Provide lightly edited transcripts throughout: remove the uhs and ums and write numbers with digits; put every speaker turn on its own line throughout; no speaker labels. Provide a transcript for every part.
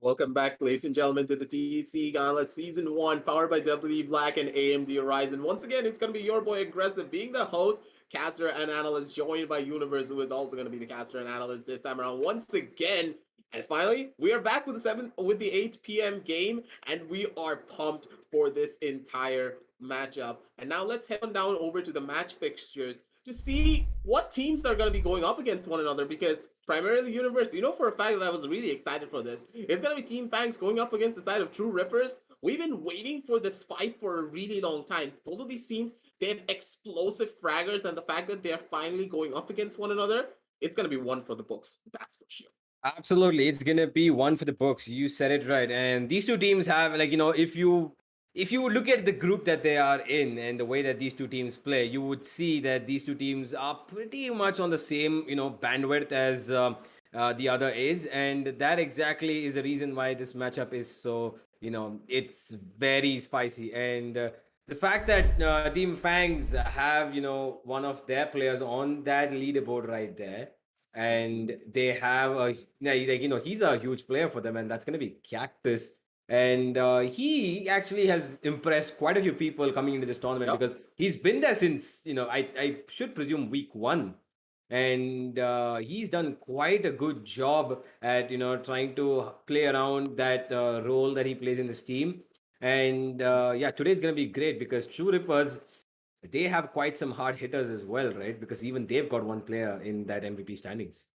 Welcome back, ladies and gentlemen, to the TEC Gauntlet Season 1, powered by WD Black and AMD Ryzen. Once again, it's going to be your boy Aggressive being the host, caster, and analyst, joined by Universe, who is also going to be the caster and analyst this time around once again. And finally, we are back with the 8 p.m. game, and we are pumped for this entire matchup. And now let's head on down over to the match fixtures to see what teams are going to be going up against one another, because primarily Universe, you know for a fact that I was really excited for this. It's going to be Team Fangs going up against the side of True Rippers. We've been waiting for this fight for a really long time. Both of these teams, they have explosive fraggers, and the fact that they're finally going up against one another, it's going to be one for the books. That's for sure.
Absolutely, it's gonna be one for the books. You said it right. And these two teams have, like, if you look at the group that they are in and the way that these two teams play, you would see that these two teams are pretty much on the same, bandwidth as the other is, and that exactly is the reason why this matchup is so, it's very spicy. And the fact that Team Fangs have, one of their players on that leaderboard right there, and they have he's a huge player for them, and that's going to be Cactus. And he actually has impressed quite a few people coming into this tournament. Yep. Because he's been there since, I should presume week 1, and he's done quite a good job at trying to play around that role that he plays in this team. And today's going to be great because True Rippers, they have quite some hard hitters as well, right? Because even they've got one player in that MVP standings.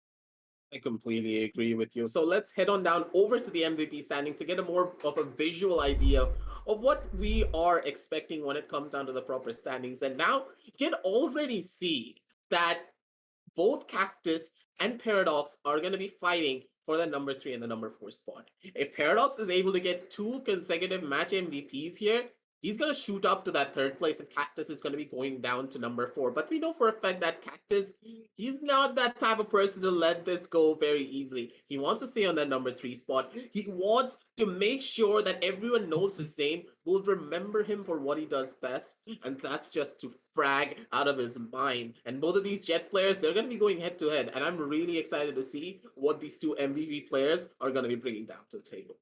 I completely agree with you. So let's head on down over to the MVP standings to get a more of a visual idea of what we are expecting when it comes down to the proper standings. And now you can already see that both Cactus and Paradox are going to be fighting for the number 3 and the number 4 spot. If Paradox is able to get 2 consecutive match MVPs here, he's going to shoot up to that 3rd place, and Cactus is going to be going down to number 4. But we know for a fact that Cactus, he's not that type of person to let this go very easily. He wants to stay on that number 3 spot. He wants to make sure that everyone knows his name, will remember him for what he does best, and that's just to frag out of his mind. And both of these Jet players, they're going to be going head to head, and I'm really excited to see what these 2 MVP players are going to be bringing down to the table.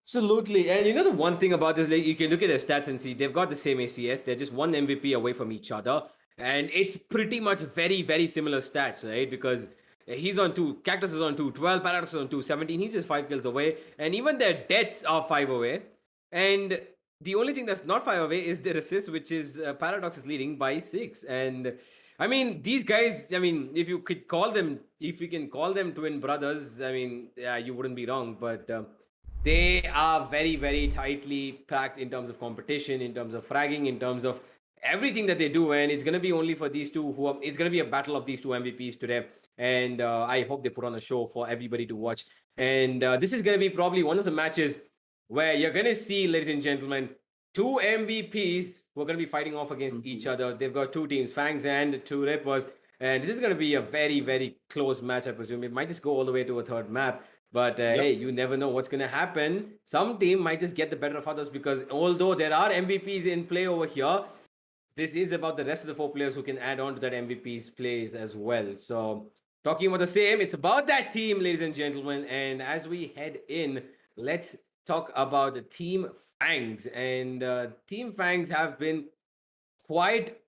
Absolutely. And the one thing about this, like, you can look at their stats and see they've got the same ACS. They're just one MVP away from each other. And it's pretty much very, very similar stats, right? Because he's on 2, Cactus is on 212, Paradox is on 217. He's just 5 kills away. And even their deaths are 5 away. And the only thing that's not 5 away is their assist, which is Paradox is leading by 6. And I mean, these guys, if you can call them twin brothers, you wouldn't be wrong. But they are very, very tightly packed in terms of competition, in terms of fragging, in terms of everything that they do. And it's going to be only for these two it's going to be a battle of these 2 MVPs today. And I hope they put on a show for everybody to watch. And this is going to be probably one of the matches where you're going to see, ladies and gentlemen, 2 MVPs who are going to be fighting off against each other. They've got 2 teams, Fangs and True Rippers. And this is going to be a very, very close match, I presume. It might just go all the way to a 3rd map. But hey, you never know what's going to happen. Some team might just get the better of others, because although there are MVPs in play over here, this is about the rest of the 4 players who can add on to that MVP's plays as well. So talking about the same, it's about that team, ladies and gentlemen. And as we head in, let's talk about Team Fangs. And Team Fangs have been quite,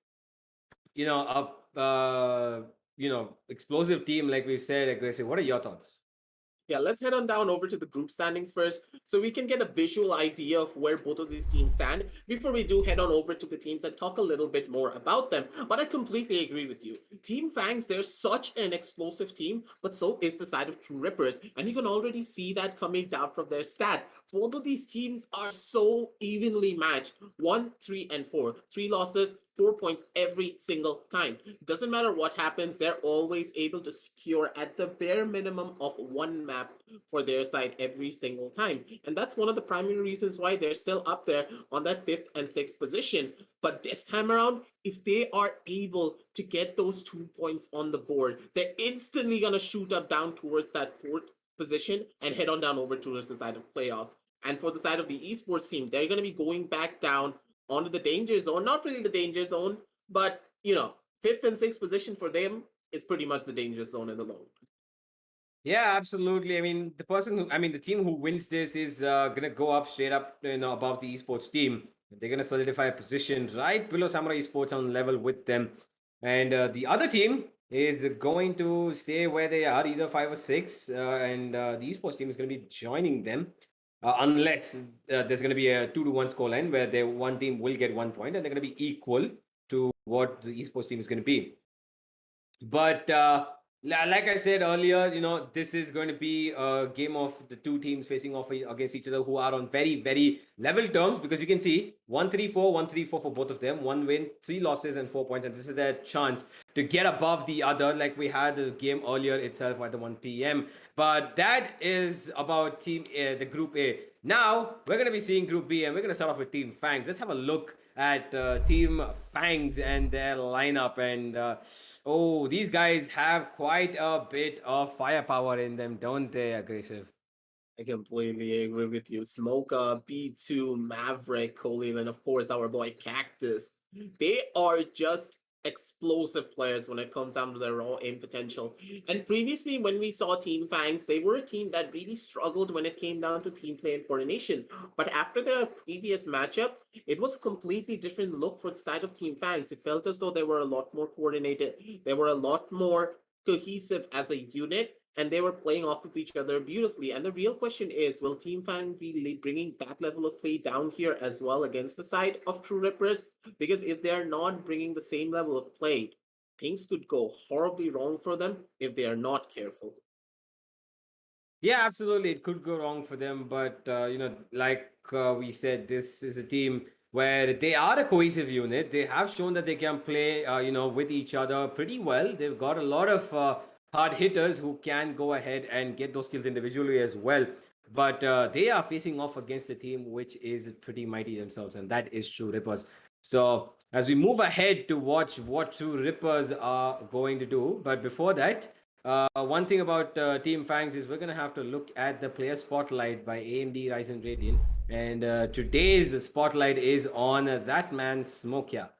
explosive team, like we've said, aggressive. What are your thoughts?
Yeah, let's head on down over to the group standings first so we can get a visual idea of where both of these teams stand before we do head on over to the teams and talk a little bit more about them. But I completely agree with you. Team Fangs, they're such an explosive team, but so is the side of True Rippers. And you can already see that coming down from their stats. Both of these teams are so evenly matched 1, 3, and 4. 3 losses, 4 points every single time. Doesn't matter what happens, they're always able to secure at the bare minimum of one map for their side every single time. And that's one of the primary reasons why they're still up there on that fifth and sixth position. But this time around, if they are able to get those 2 points on the board, they're instantly going to shoot up down towards that fourth position and head on down over towards the side of playoffs. And for the side of the esports team, they're going to be going back down onto the danger zone. Not really the danger zone, but fifth and sixth position for them is pretty much the danger zone in the long.
Yeah, absolutely. I mean, the team who wins this is gonna go up straight up, above the esports team. They're gonna solidify a position right below Samurai Esports on level with them, and the other team is going to stay where they are, either 5 or 6, and the esports team is gonna be joining them, unless there's gonna be a 2-1 scoreline where one team will get 1 point and they're gonna be equal to what the esports team is gonna be. But like I said earlier, this is going to be a game of the two teams facing off against each other who are on very, very level terms, because you can see 1-3-4, 1-3-4 for both of them, 1 win, 3 losses, and 4 points. And this is their chance to get above the other, like we had the game earlier itself at the 1 p.m. But that is about the Group A. Now, we're going to be seeing Group B, and we're going to start off with Team Fangs. Let's have a look at Team Fangs and their lineup. And these guys have quite a bit of firepower in them, don't they, Aggressive?
I completely agree with you. Smoka, B2, Maverick, Coley, and of course our boy Cactus. They are just explosive players when it comes down to their raw aim potential. And previously, when we saw Team Fangs, they were a team that really struggled when it came down to team play and coordination. But after their previous matchup, it was a completely different look for the side of Team Fangs. It felt as though they were a lot more coordinated, they were a lot more cohesive as a unit, and they were playing off of each other beautifully. And the real question is, will Team Fan be bringing that level of play down here as well against the side of True Rippers? Because if they're not bringing the same level of play, things could go horribly wrong for them if they are not careful.
Yeah, absolutely. It could go wrong for them, but like we said, this is a team where they are a cohesive unit. They have shown that they can play, with each other pretty well. They've got a lot of hard hitters who can go ahead and get those kills individually as well. But they are facing off against a team which is pretty mighty themselves, and that is True Rippers. So as we move ahead to watch what True Rippers are going to do, but before that, one thing about Team Fangs is we're going to have to look at the player spotlight by AMD Ryzen Radeon. And today's spotlight is on that man, Smokia.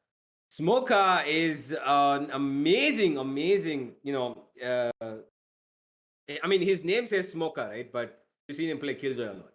Smoka is an amazing, amazing, his name says Smoker, right? But you've seen him play Killjoy a lot.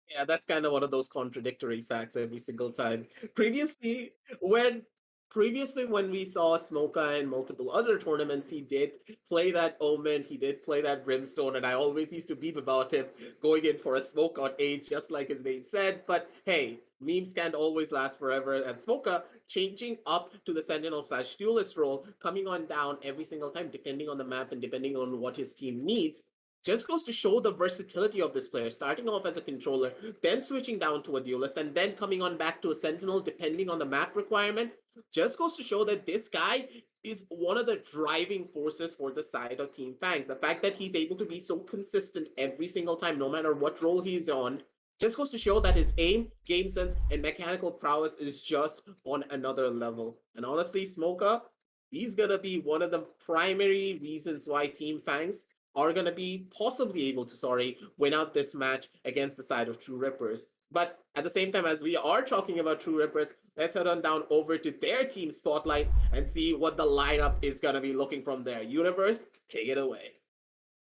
Yeah, that's kind of one of those contradictory facts every single time. Previously, when when we saw Smoka in multiple other tournaments, he did play that Omen, he did play that Brimstone, and I always used to beep about him going in for a smoke on age, just like his name said. But hey, memes can't always last forever, and Smoka changing up to the Sentinel slash duelist role, coming on down every single time, depending on the map and depending on what his team needs, just goes to show the versatility of this player, starting off as a controller, then switching down to a duelist, and then coming on back to a sentinel depending on the map requirement. Just goes to show that this guy is one of the driving forces for the side of Team Fangs. The fact that he's able to be so consistent every single time, no matter what role he's on, just goes to show that his aim, game sense, and mechanical prowess is just on another level. And honestly, Smoka, he's gonna be one of the primary reasons why Team Fangs are going to be possibly able to, win out this match against the side of True Rippers. But at the same time, as we are talking about True Rippers, let's head on down over to their team spotlight and see what the lineup is going to be looking from their universe. Take it away.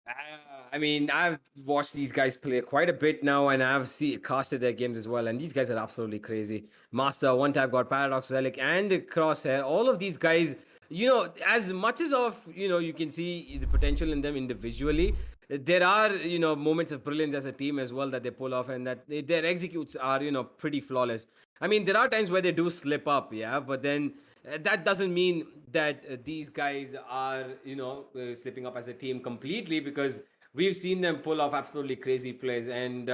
I've watched these guys play quite a bit now, and I've casted their games as well, and these guys are absolutely crazy. Master, One Tap God, Paradox, Relic, and Crosshair, all of these guys as much as you can see the potential in them individually, there are, moments of brilliance as a team as well that they pull off, and that their executes are, pretty flawless. I mean, there are times where they do slip up, yeah, but then that doesn't mean that these guys are, slipping up as a team completely, because we've seen them pull off absolutely crazy plays, and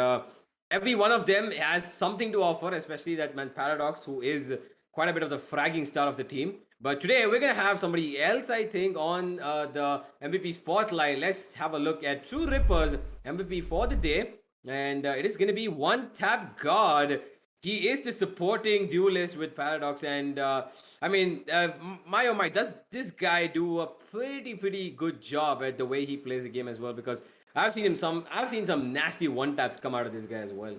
every one of them has something to offer, especially that man Paradox, who is quite a bit of the fragging star of the team. But today we're gonna have somebody else, I think, on the MVP spotlight. Let's have a look at True Ripper's MVP for the day, and it is gonna be One Tap God. He is the supporting duelist with Paradox, and I mean, my oh my, does this guy do a pretty good job at the way he plays the game as well? Because I've seen some nasty one taps come out of this guy as well.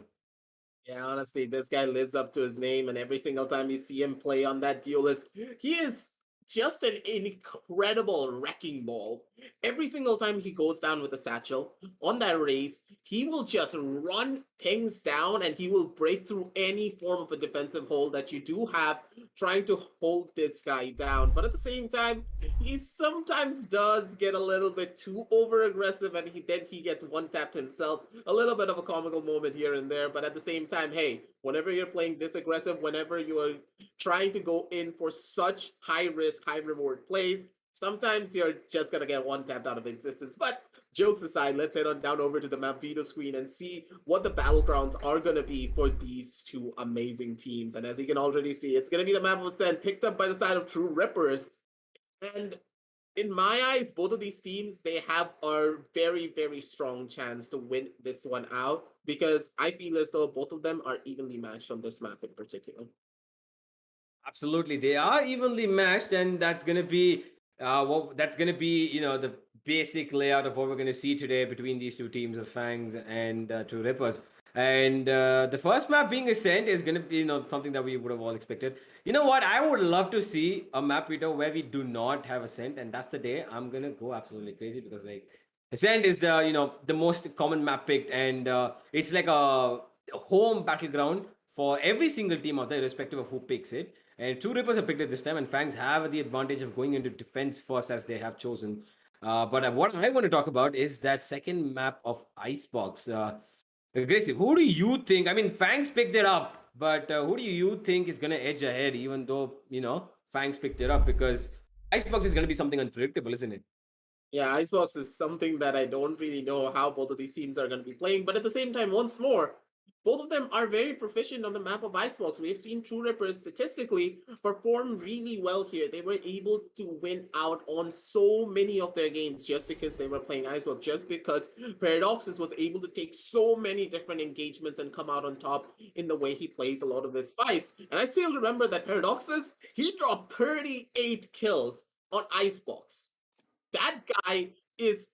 Yeah, honestly, this guy lives up to his name, and every single time you see him play on that duelist, he is just an incredible wrecking ball. Every single time he goes down with a satchel on that race, he will just run things down and he will break through any form of a defensive hold that you do have trying to hold this guy down. But at the same time, he sometimes does get a little bit too over aggressive, and he gets one tapped himself. A little bit of a comical moment here and there, but at the same time, hey, whenever you're playing this aggressive, whenever you are trying to go in for such high risk, high reward plays, sometimes you're just gonna get one tapped out of existence. But jokes aside, let's head on down over to the map video screen and see what the battlegrounds are gonna be for these two amazing teams. And as you can already see, it's gonna be the map of Ascent, picked up by the side of True Rippers. And in my eyes, both of these teams, they have a very strong chance to win this one out, because I feel as though both of them are evenly matched on this map in particular.
Absolutely, they are evenly matched, and that's gonna be the basic layout of what we're gonna see today between these two teams of Fangs and True Rippers. And the first map being Ascent is gonna be something that we would have all expected. You know what? I would love to see a map, Peter, where we do not have Ascent, and that's the day I'm gonna go absolutely crazy, because like Ascent is the most common map picked, and it's like a home battleground for every single team out there, irrespective of who picks it. And Two Rippers have picked it this time, and Fangs have the advantage of going into defense first, as they have chosen. But what I want to talk about is that second map of Icebox. Gracie, who do you think? I mean, Fangs picked it up, but who do you think is going to edge ahead, even though, Fangs picked it up? Because Icebox is going to be something unpredictable, isn't it?
Yeah, Icebox is something that I don't really know how both of these teams are going to be playing, but at the same time, once more, both of them are very proficient on the map of Icebox. We have seen True Rippers statistically perform really well here. They were able to win out on so many of their games just because they were playing Icebox, just because Paradoxes was able to take so many different engagements and come out on top in the way he plays a lot of his fights. And I still remember that Paradoxes, he dropped 38 kills on Icebox. That guy is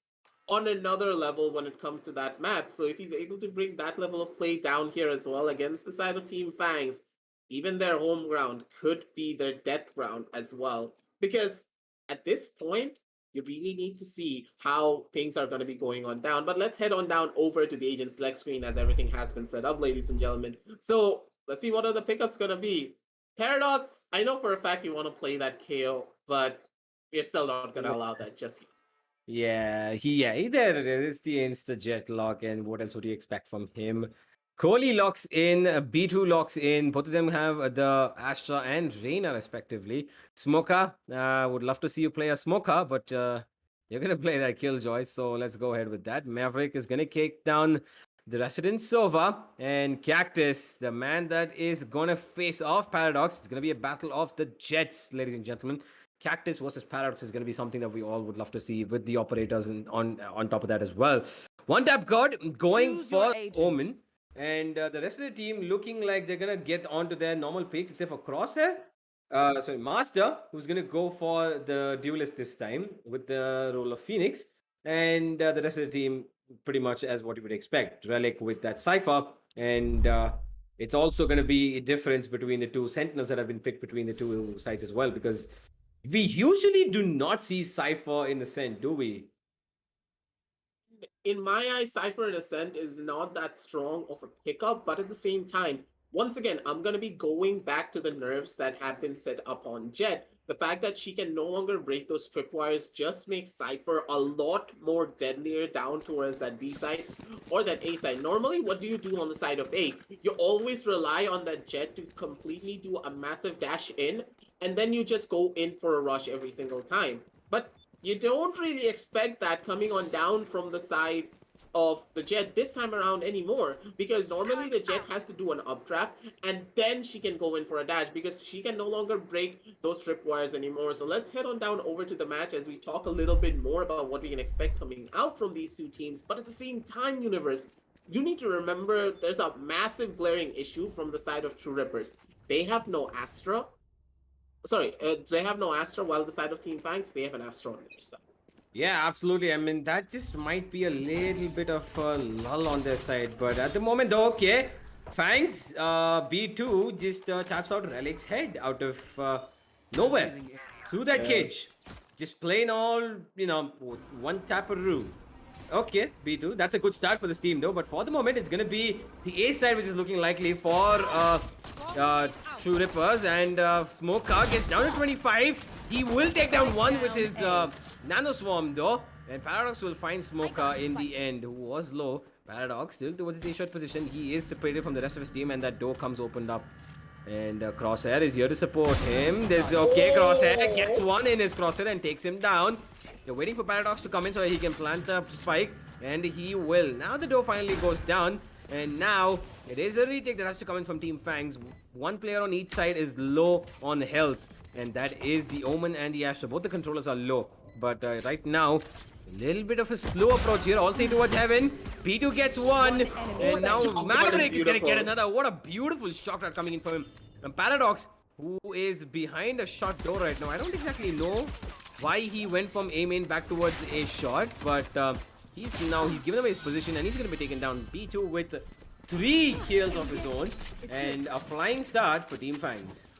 on another level when it comes to that map. So if he's able to bring that level of play down here as well against the side of Team Fangs, even their home ground could be their death ground as well. Because at this point, you really need to see how things are going to be going on down. But let's head on down over to the agent select screen as everything has been set up, ladies and gentlemen. So let's see what are the pickups going to be. Paradox, I know for a fact you want to play that KO, but we're still not going to allow that just yet.
Yeah, there it is. It's the Insta Jet lock, and what else would you expect from him? Kohli locks in, B2 locks in. Both of them have the Astra and Reina, respectively. Smoker, would love to see you play a Smoker, but you're going to play that Killjoy, so let's go ahead with that. Maverick is going to kick down the Resident Sova, and Cactus, the man that is going to face off Paradox. It's going to be a battle of the Jets, ladies and gentlemen. Cactus versus Paradox is going to be something that we all would love to see, with the operators and on top of that as well. One tap god going
Choose
for
your agent.
Omen, and the rest of the team looking like they're going to get onto their normal picks, except for Crosshair. Sorry, Master, who's going to go for the duelist this time with the role of Phoenix, and the rest of the team pretty much as what you would expect. Relic with that Cypher, and it's also going to be a difference between the two Sentinels that have been picked between the two sides as well, because we usually do not see Cypher in the Ascent, do we?
In my eyes, Cypher and Ascent is not that strong of a pickup, but at the same time, once again, I'm going to be going back to the nerfs that have been set up on Jet. The fact that she can no longer break those tripwires just makes Cypher a lot more deadlier down towards that B side or that A side. Normally, what do you do on the side of A? You always rely on that Jet to completely do a massive dash in, and then you just go in for a rush every single time. But you don't really expect that coming on down from the side of the Jet this time around anymore, because normally the Jet has to do an updraft and then she can go in for a dash because she can no longer break those tripwires anymore. So let's head on down over to the match as we talk a little bit more about what we can expect coming out from these two teams. But at the same time, Universe, you need to remember there's a massive glaring issue from the side of True Rippers. They have no Astra. Sorry, they have no Astra, while the side of Team Fangs, they have an Astra on their side.
Yeah, absolutely. I mean, that just might be a little bit of a lull on their side. But at the moment, though, okay. Fangs, B2 just taps out Relic's head out of nowhere. Through that cage. Just plain all, one taparoo. Okay, B2. That's a good start for this team, though. But for the moment, it's going to be the A side, which is looking likely for True Rippers. And Smoker gets down to 25. He will take down one with his Nano Swarm, though. And Paradox will find Smoker in the end, who was low. Paradox still towards his A-shot position. He is separated from the rest of his team, and that door comes opened up. And Crosshair is here to support him. There's okay, Crosshair gets one in his Crosshair and takes him down. They're waiting for Paradox to come in so he can plant the spike, and he will. Now the door finally goes down, and now it is a retake that has to come in from Team Fangs. One player on each side is low on health, and that is the Omen and the Astra. Both the controllers are low, but right now, a little bit of a slow approach here. All three towards heaven. P2 gets one, and now Maverick is going to get another. What a beautiful shot coming in from him. And Paradox, who is behind a shot door right now. I don't exactly know why he went from A main back towards A shot, but he's given away his position, and he's going to be taken down. B2 with 3 kills of his own, and a flying start for Team Fangs.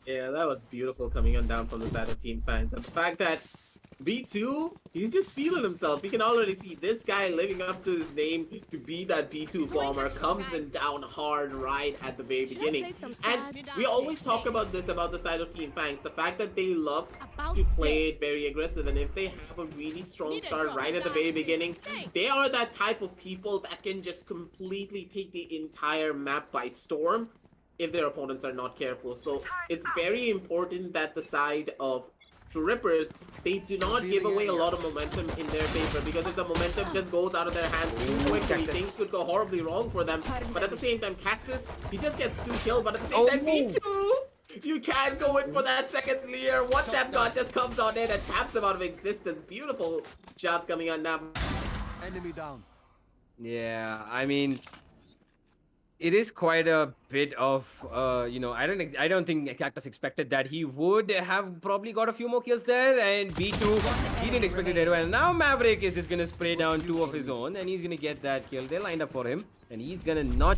Yeah, that was beautiful coming on down from the side of Team Fangs. And the fact that B2, he's just feeling himself. We can already see this guy living up to his name to be that B2 bomber comes in down hard right at the very beginning. And we always talk about this about the side of Team Fangs, the fact that they love to play it very aggressive, and if they have a really strong start right at the very beginning, they are that type of people that can just completely take the entire map by storm if their opponents are not careful. So it's very important that the side of Rippers, they do not give away a lot of momentum in their favor, because if the momentum just goes out of their hands too quickly, things could go horribly wrong for them. But at the same time, Cactus, he just gets 2 kills, but at the same time, B2, you can't go in for that second Leer. One tap god just comes on in and taps him out of existence. Beautiful shots coming on now.
Enemy down.
Yeah, I mean, it is quite a bit of, I don't think Cactus expected that. He would have probably got a few more kills there, and B2, he didn't expect it anyway. And now Maverick is just going to spray down 2 of his own, and he's going to get that kill. They lined up for him, and he's going to not,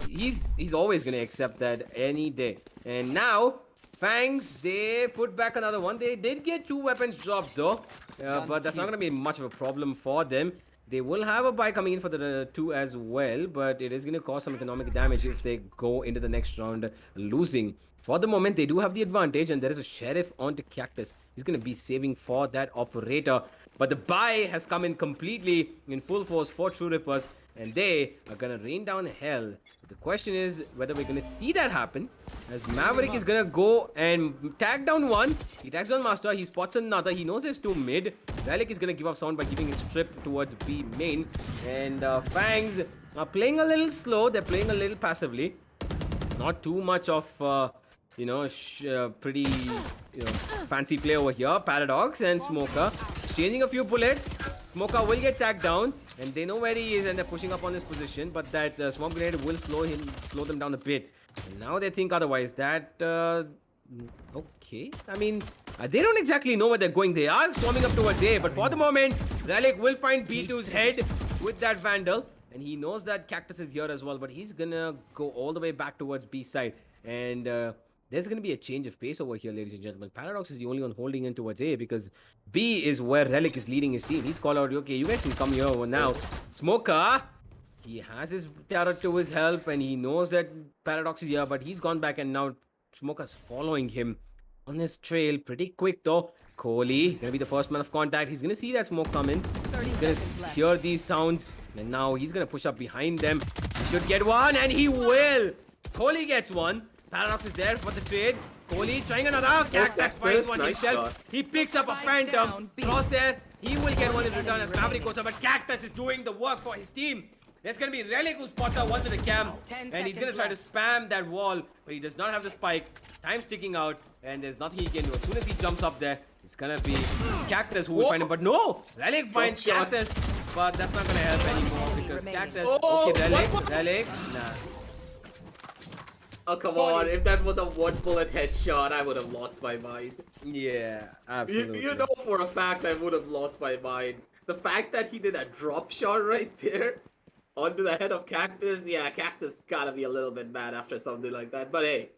he's always going to accept that any day. And now, Fangs, they put back another one. They did get 2 weapons dropped though, but that's not going to be much of a problem for them. They will have a buy coming in for the 2 as well, but it is going to cause some economic damage if they go into the next round losing. For the moment, they do have the advantage, and there is a Sheriff onto Cactus. He's going to be saving for that operator. But the buy has come in completely in full force for True Rippers, and they are going to rain down hell. The question is whether we're going to see that happen, as Maverick is going to go and tag down one. He tags down Master. He spots another. He knows there's 2 mid. Relic is going to give up sound by giving his trip towards B main. And Fangs are playing a little slow. They're playing a little passively. Not too much of, pretty, fancy play over here. Paradox and Smoker exchanging a few bullets. Smoker will get tagged down, and they know where he is, and they're pushing up on his position. But that smoke grenade will slow them down a bit. And now they think otherwise. That okay. I mean, they don't exactly know where they're going. They are swarming up towards A, but for the moment, Relic will find B2's head with that Vandal, and he knows that Cactus is here as well. But he's gonna go all the way back towards B side, and there's going to be a change of pace over here, ladies and gentlemen. Paradox is the only one holding in towards A, because B is where Relic is leading his team. He's called out, okay, you guys can come here now. Smoker, he has his turret to his help, and he knows that Paradox is here, but he's gone back, and now Smoker's following him on his trail pretty quick though. Kohli gonna be the first man of contact. He's gonna see that smoke coming.
30
He's gonna
seconds left.
hear these sounds, and now he's gonna push up behind them. He should get one, and he will. Kohli gets one. Paradox is there for the trade. Kohli trying another. Cactus finds one
nice
himself.
shot.
He picks up a
Spike
phantom.
down, B.
Crosshair. He will get one in return as Maverick goes up, but Cactus is doing the work for his team. There's gonna be Relic who's spot out one with the cam,
10
and he's gonna
seconds
try to spam that wall, but he does not have the spike. Time's ticking out, and there's nothing he can do. As soon as he jumps up there, it's gonna be Cactus who will find him. But no, Relic finds
shot.
Cactus, but that's not gonna help anymore because
remaining.
Cactus.
Oh,
Okay, Relic,
what?
Relic, nah.
Oh, come on. If that was a one bullet headshot, I would have lost my mind.
Yeah, absolutely.
You know for a fact I would have lost my mind. The fact that he did a drop shot right there onto the head of Cactus, yeah, Cactus gotta be a little bit mad after something like that. But hey,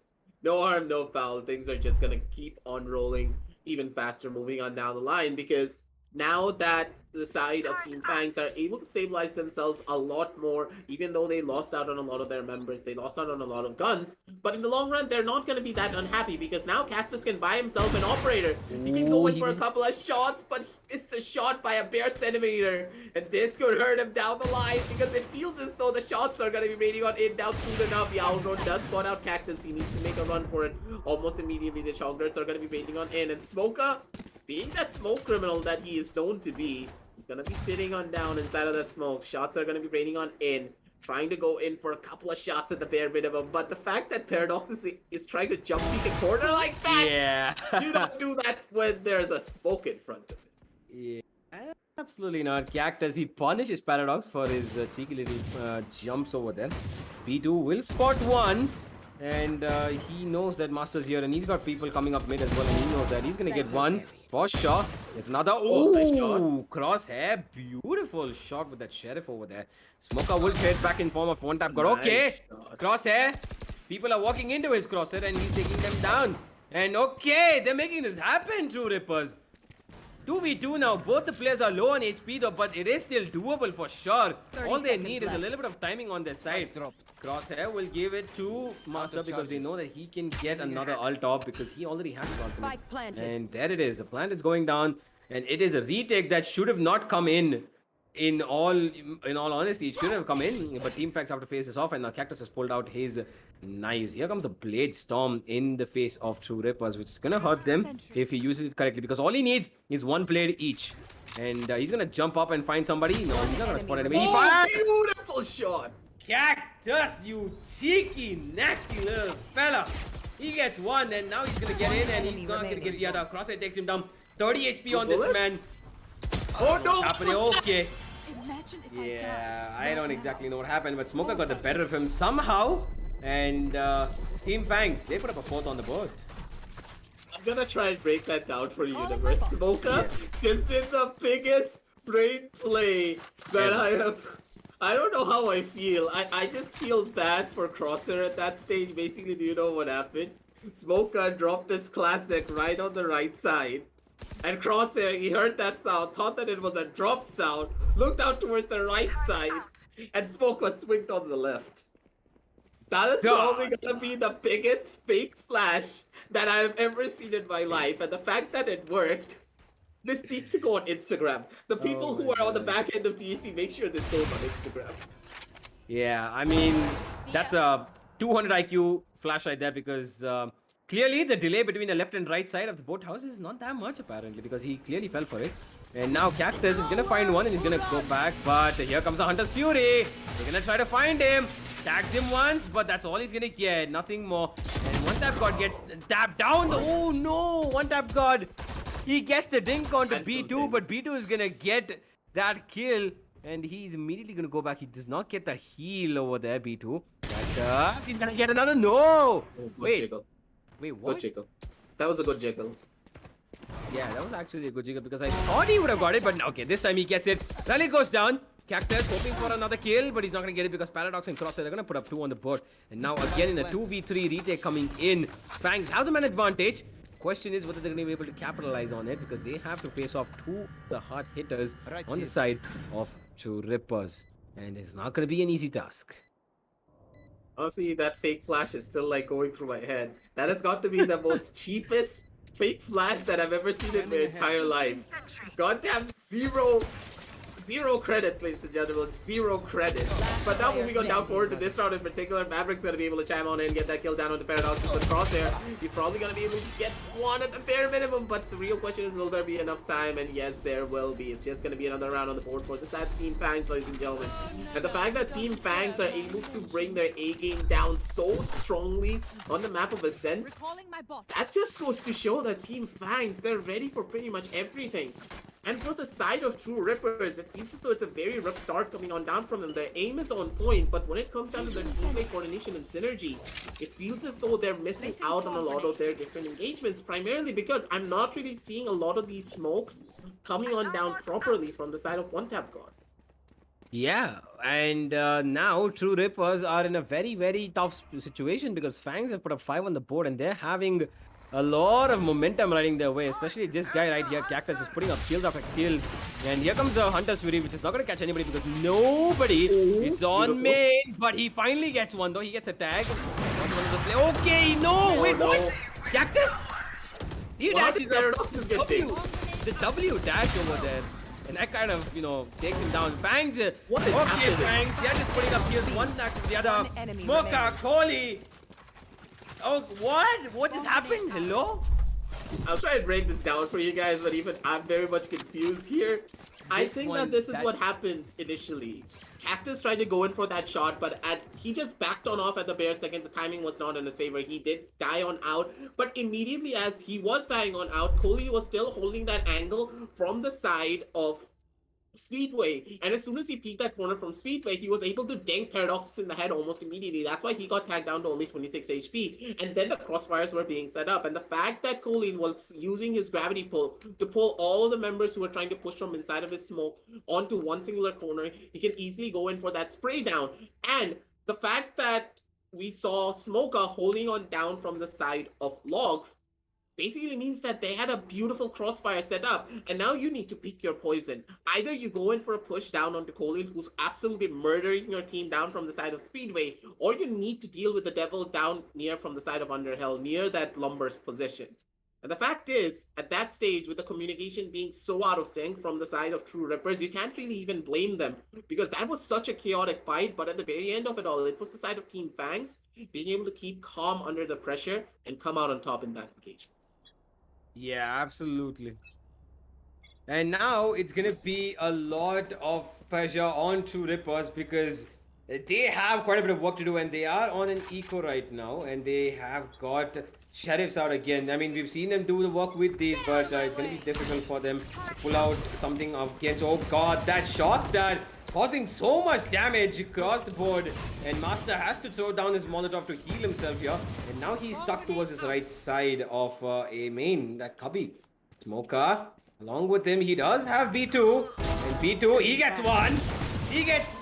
no harm, no foul. Things are just gonna keep on rolling even faster moving on down the line because now that the side of Team Fangs are able to stabilize themselves a lot more, even though they lost out on a lot of their members, they lost out on a lot of guns. But in the long run, they're not going to be that unhappy because now Cactus can buy himself an operator. He can go in for a couple of shots, but he missed the shot by a bare centimeter. And this could hurt him down the line because it feels as though the shots are going to be raining on in down soon enough. The Outrun does spot out Cactus. He needs to make a run for it. Almost immediately, the Chonglers are going to be raining on in. And Smoka, being that smoke criminal that he is known to be, he's gonna be sitting on down inside of that smoke. Shots are gonna be raining on in, trying to go in for a couple of shots at the bare minimum. But the fact that Paradox is trying to jump peek a corner like that,
Yeah.
you don't do that when there's a smoke in front of it.
Yeah, absolutely not. Cactus, he punishes Paradox for his cheeky little jumps over there. B2 will spot one, and he knows that Master's here, and he's got people coming up mid as well, and he knows that he's gonna get one for sure. There's another.
Oh, nice shot.
Ooh, crosshair, beautiful shot with that Sheriff over there. Smoker will trade back in form of one tap. Got okay.
Nice shot.
Crosshair. People are walking into his crosshair, and he's taking them down. And okay, they're making this happen, True Rippers. 2v2 now. Both the players are low on HP though, but it is still doable for sure.
30
All they
seconds
need is a
left.
little bit of timing on their side. Crosshair will give it to Master because they know that he can get another ult off because he already has the ultimate.
Spike planted.
And there it is. The plant is going down, and it is a retake that should have not come in. In all honesty, it should have come in, but Team Fangs have to face this off, and now Cactus has pulled out his knives. Here comes the Blade Storm in the face of True Rippers, which is gonna hurt them if he uses it correctly, because all he needs is one blade each. And he's gonna jump up and find somebody. No, he's not gonna spot anybody. He
Oh,
fires!
beautiful shot!
Cactus, you cheeky, nasty little fella. He gets one, and now he's gonna get in, and he's not gonna get the other. Crosshair takes him down. 30 HP on this
bullets?
man.
Oh no!
What's happening? Okay.
Imagine if
Yeah, I don't exactly know what happened, but Smoker got the better of him somehow. And Team Fangs, they put up a fourth on the board.
I'm gonna try and break that down for you, Universe. Smoker just did the biggest brain play that I have. I don't know how I feel. I just feel bad for Crosser at that stage. Basically, do you know what happened? Smoker dropped his classic right on the right side. And Crosshair, he heard that sound, thought that it was a drop sound, looked out towards the right side, and Smoker swinged on the left. That is probably gonna be the biggest fake flash that I've ever seen in my life. And the fact that it worked, this needs to go on Instagram. The people who are on the back end of TEC, make sure this goes on Instagram.
Yeah, I mean, that's a 200 IQ flash right there because clearly the delay between the left and right side of the boathouse is not that much apparently because he clearly fell for it. And now Cactus is gonna find one and he's gonna go back, but here comes the Hunter's Fury. They're gonna try to find him. Tags him once, but that's all he's gonna get, nothing more. And one tap god gets tapped down. Oh no, one tap god. He gets the dink onto B2, but B2 is gonna get that kill. And he's immediately gonna go back. He does not get the heal over there, B2. But he's gonna get another. No!
Good jiggle.
Wait, what?
Good jiggle. That was a good jiggle.
Yeah, that was actually a good jiggle because I thought he would have got it, but okay, this time he gets it. Rally goes down. Cactus hoping for another kill, but he's not going to get it because Paradox and Crosshair are going to put up 2 on the board. And now again in a 2v3 retake coming in. Fangs have the man advantage. Question is whether they're going to be able to capitalize on it because they have to face off 2 of the hard hitters on the side of True Rippers. And it's not going to be an easy task.
Honestly, that fake flash is still like going through my head. That has got to be the most cheapest fake flash that I've ever seen in my entire life. Goddamn zero credits, ladies and gentlemen. Zero credits. But now moving on down forward to this round in particular, Maverick's going to be able to chime on in, get that kill down on the Paradox with the crosshair. He's probably going to be able to get one at the bare minimum, but the real question is, will there be enough time? And yes, there will be. It's just going to be another round on the board for the sad Team Fangs, ladies and gentlemen. And the fact that Team Fangs are able to bring their A game down so strongly on the map of Ascent, that just goes to show that Team Fangs, they're ready for pretty much everything. And for the side of True Rippers, it feels as though it's a very rough start coming on down from them. Their aim is on point, but when it comes down to their teamplay coordination and synergy, it feels as though they're missing out on a lot of their different engagements, primarily because I'm not really seeing a lot of these smokes coming on down properly from the side of One Tap God.
Yeah, and now True Rippers are in a very, very tough situation because Fangs have put up 5 on the board and they're having a lot of momentum riding their way, especially this guy right here, Cactus, is putting up kills after kills. And here comes the Hunter's Fury, which is not going to catch anybody because nobody is on main. But he finally gets one, though. He gets a tag. Okay, no, wait, what? Cactus? He dashes up. The W dash over there. And that kind of, takes him down. Fangs,
what is happening?
Fangs, yeah, just putting up kills one after the other. Smoker, Kohli. Oh, what? What just happened? Hello?
I'll try and break this down for you guys, but even I'm very much confused here. I think that this is what happened initially. Cactus tried to go in for that shot, but he just backed on off at the bare second. The timing was not in his favor. He did die on out, but immediately as he was dying on out, Kohli was still holding that angle from the side of Speedway, and as soon as he peeked that corner from Speedway, he was able to dink Paradox in the head almost immediately. That's why he got tagged down to only 26 HP, and then the crossfires were being set up. And the fact that Colleen was using his gravity pull to pull all of the members who were trying to push from inside of his smoke onto one singular corner, he can easily go in for that spray down. And the fact that we saw Smoker holding on down from the side of Logs basically means that they had a beautiful crossfire set up, and now you need to pick your poison. Either you go in for a push down onto Colin, who's absolutely murdering your team down from the side of Speedway, or you need to deal with the devil down near from the side of Underhill, near that Lumber's position. And the fact is, at that stage, with the communication being so out of sync from the side of True Rippers, you can't really even blame them, because that was such a chaotic fight, but at the very end of it all, it was the side of Team Fangs being able to keep calm under the pressure and come out on top in that engagement.
Yeah, absolutely. And now it's gonna be a lot of pressure on True Rippers because they have quite a bit of work to do and they are on an eco right now and they have got sheriffs out again. I mean, we've seen them do the work with these, but it's gonna be difficult for them to pull out something against. Oh god, that shot that causing so much damage across the board, and Master has to throw down his Molotov to heal himself here, and now he's stuck towards his right side of A main, that Cubby. Smoker, along with him, he does have B2, and B2, he gets one.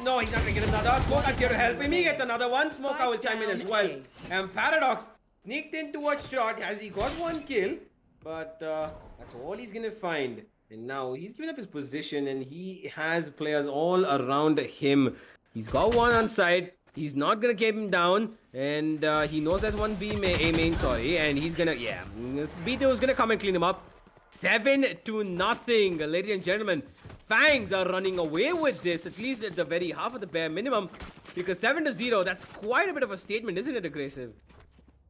No, he's not gonna get another. Smoker's here to help him, he gets another one. Smoker will chime in as well. And Paradox sneaked into a shot, has he got one kill? But that's all he's gonna find. And now he's given up his position and he has players all around him. He's got one on side. He's not going to keep him down. And he knows there's one A main, sorry. And he's going to, yeah. B2 is going to come and clean him up. 7-0. Ladies and gentlemen, Fangs are running away with this. At least at the very half of the bare minimum. Because 7-0, that's quite a bit of a statement, isn't it, Aggressive?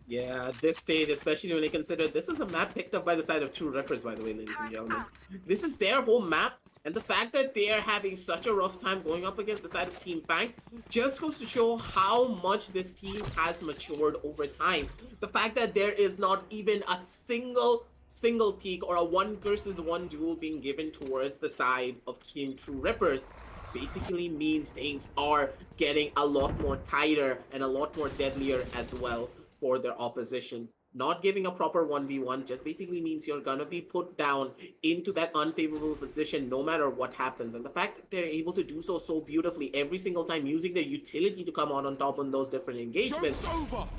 Yeah, at this stage, especially when you consider this is a map picked up by the side of True Rippers, by the way, ladies and gentlemen. This is their home map, and the fact that they are having such a rough time going up against the side of Team Fangs just goes to show how much this team has matured over time. The fact that there is not even a single peak or a 1 versus 1 duel being given towards the side of Team True Rippers basically means things are getting a lot more tighter and a lot more deadlier as well for their opposition. Not giving a proper 1v1 just basically means you're gonna be put down into that unfavorable position no matter what happens. And the fact that they're able to do so beautifully every single time using their utility to come on top on those different engagements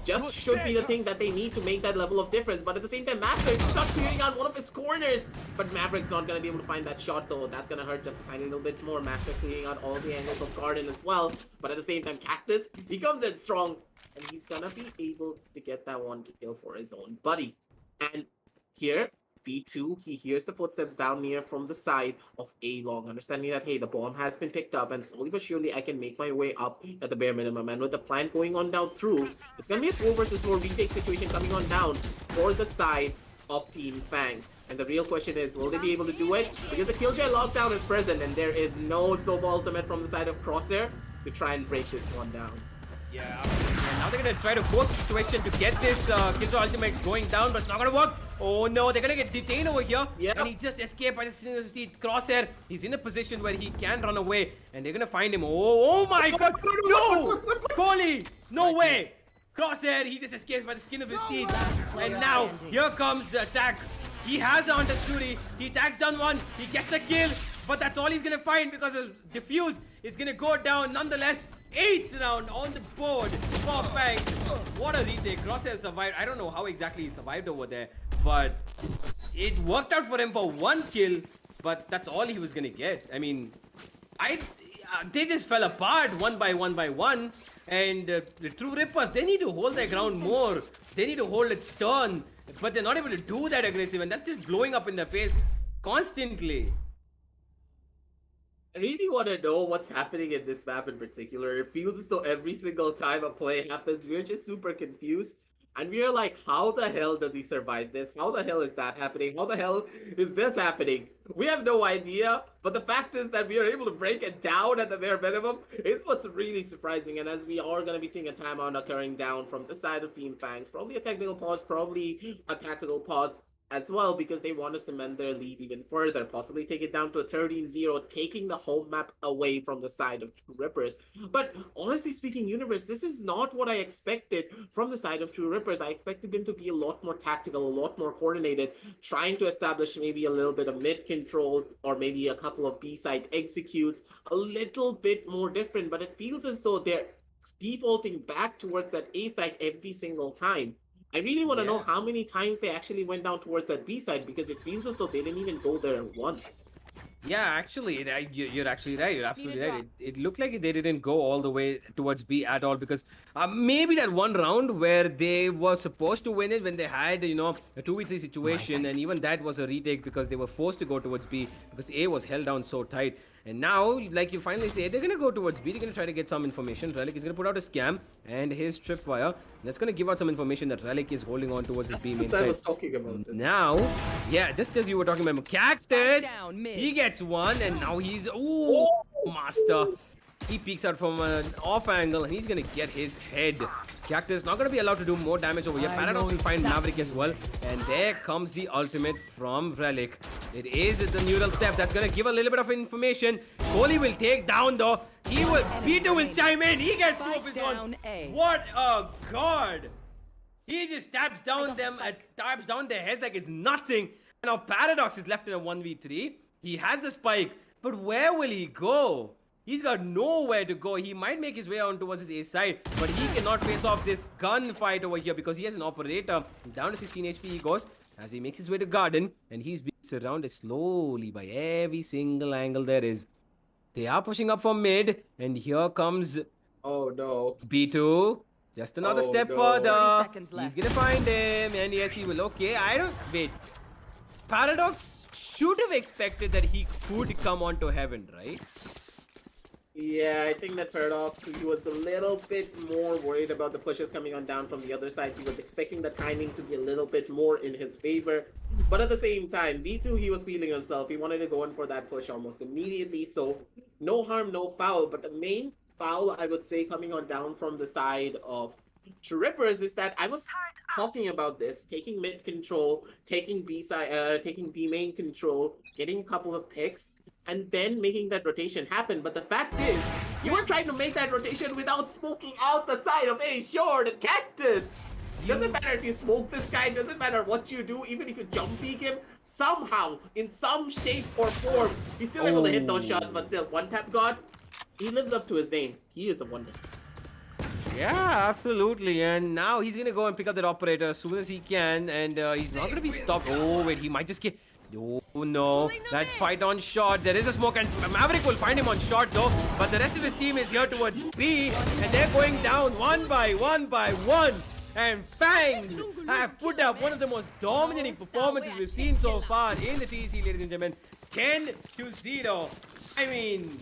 just should be the thing that they need to make that level of difference. But at the same time, Master starts clearing out one of his corners. But Maverick's not gonna be able to find that shot though. That's gonna hurt just a tiny little bit more. Master clearing out all the angles of Garden as well. But at the same time, Cactus, he comes in strong. And he's gonna be able to get that one kill for his own buddy. And Here, B2, he hears the footsteps down near from the side of A long, understanding that, hey, the bomb has been picked up, and slowly but surely I can make my way up at the bare minimum. And with the plant going on down through, it's going to be a 4 versus 4 retake situation coming on down for the side of Team Fangs. And the real question is, will they be able to do it? Because the Killjoy lockdown is present, and there is no Sova ultimate from the side of Crosshair to try and break this one down.
Yeah, absolutely. And now they're gonna try to force the situation to get this Killjoy ultimate going down, but it's not gonna work. Oh no, they're gonna get detained over here.
Yep.
And he just escaped by the skin of his teeth. Crosshair, he's in a position where he can run away, and they're gonna find him. Oh my god! No! Kohli! No way! Crosshair, he just escaped by the skin of his teeth. And now, here comes the attack. He has the Hunter's Fury. He attacks down one. He gets the kill. But that's all he's gonna find because the Diffuse is gonna go down nonetheless. 8th round on the board for Fangs. What a retake. Crosshair survived. I don't know how exactly he survived over there, but it worked out for him for 1 kill, but that's all he was gonna get. I mean, they just fell apart one by one, and the True Rippers, they need to hold their ground more. They need to hold it stern, but they're not able to do that aggressive, and that's just blowing up in their face constantly.
I really want to know what's happening in this map in particular. It feels as though every single time a play happens, we're just super confused. And we're like, how the hell does he survive this? How the hell is that happening? How the hell is this happening? We have no idea. But the fact is that we are able to break it down at the bare minimum is what's really surprising. And as we are going to be seeing a timeout occurring down from the side of Team Fangs, probably a technical pause, probably a tactical pause as well, because they want to cement their lead even further, possibly take it down to a 13-0, taking the home map away from the side of True Rippers. But honestly speaking, Universe, this is not what I expected from the side of True Rippers. I expected them to be a lot more tactical, a lot more coordinated, trying to establish maybe a little bit of mid control or maybe a couple of B-side executes, a little bit more different, but it feels as though they're defaulting back towards that A side every single time. I really want to know how many times they actually went down towards that B side, because it feels as though they didn't even go there once.
Yeah, actually, you're actually right. You're absolutely right. It looked like they didn't go all the way towards B at all, because maybe that one round where they were supposed to win it when they had, you know, a 2v3 situation, and even that was a retake because they were forced to go towards B because A was held down so tight. And now, like you finally say, they're going to go towards B. They're going to try to get some information. Relic is going to put out a scam and his tripwire. That's going to give out some information that Relic is holding on towards his B main side.
I was talking about it.
Now, yeah, just as you were talking about Cactus, he gets one, and now he's, ooh, master. He peeks out from an off angle, and he's going to get his head. Cactus not going to be allowed to do more damage over here. Paradox will find Maverick as well. And there comes the ultimate from Relic. It is the neural step. That's going to give a little bit of information. Kohli will take down though. He will, Peter will chime in. He gets 2 of his own. What a god. He just taps down their heads like it's nothing. And now Paradox is left in a 1v3. He has the spike. But where will he go? He's got nowhere to go. He might make his way on towards his A side, but he cannot face off this gunfight over here because he has an operator. Down to 16 HP he goes as he makes his way to Garden, and he's being surrounded slowly by every single angle there is. They are pushing up from mid, and here comes B2. Just another step further. He's gonna find him, and yes, he will. Okay, wait. Paradox should have expected that he could come onto Heaven, right?
Yeah, I think that Paradox, he was a little bit more worried about the pushes coming on down from the other side. He was expecting the timing to be a little bit more in his favor. But at the same time, B2, he was feeling himself. He wanted to go in for that push almost immediately. So no harm, no foul. But the main foul, I would say, coming on down from the side of True Rippers is that I was talking about this, taking mid control, taking B side, taking B main control, getting a couple of picks, and then making that rotation happen. But the fact is, you were trying to make that rotation without smoking out the side of A Short and Cactus. Doesn't matter if you smoke this guy, doesn't matter what you do, even if you jump peek him, somehow, in some shape or form, he's still able to hit those shots. But still, one tap god, he lives up to his name. He is a wonder.
Yeah, absolutely. And now he's going to go and pick up that operator as soon as he can. And he's not going to be stopped. Oh, wait, he might just get... Oh, no. That fight on short. There is a smoke, and Maverick will find him on short, though. But the rest of his team is here towards B. And they're going down one by one. And Fangs have put up one of the most dominating performances we've seen so far in the TEC, ladies and gentlemen. 10-0. I mean,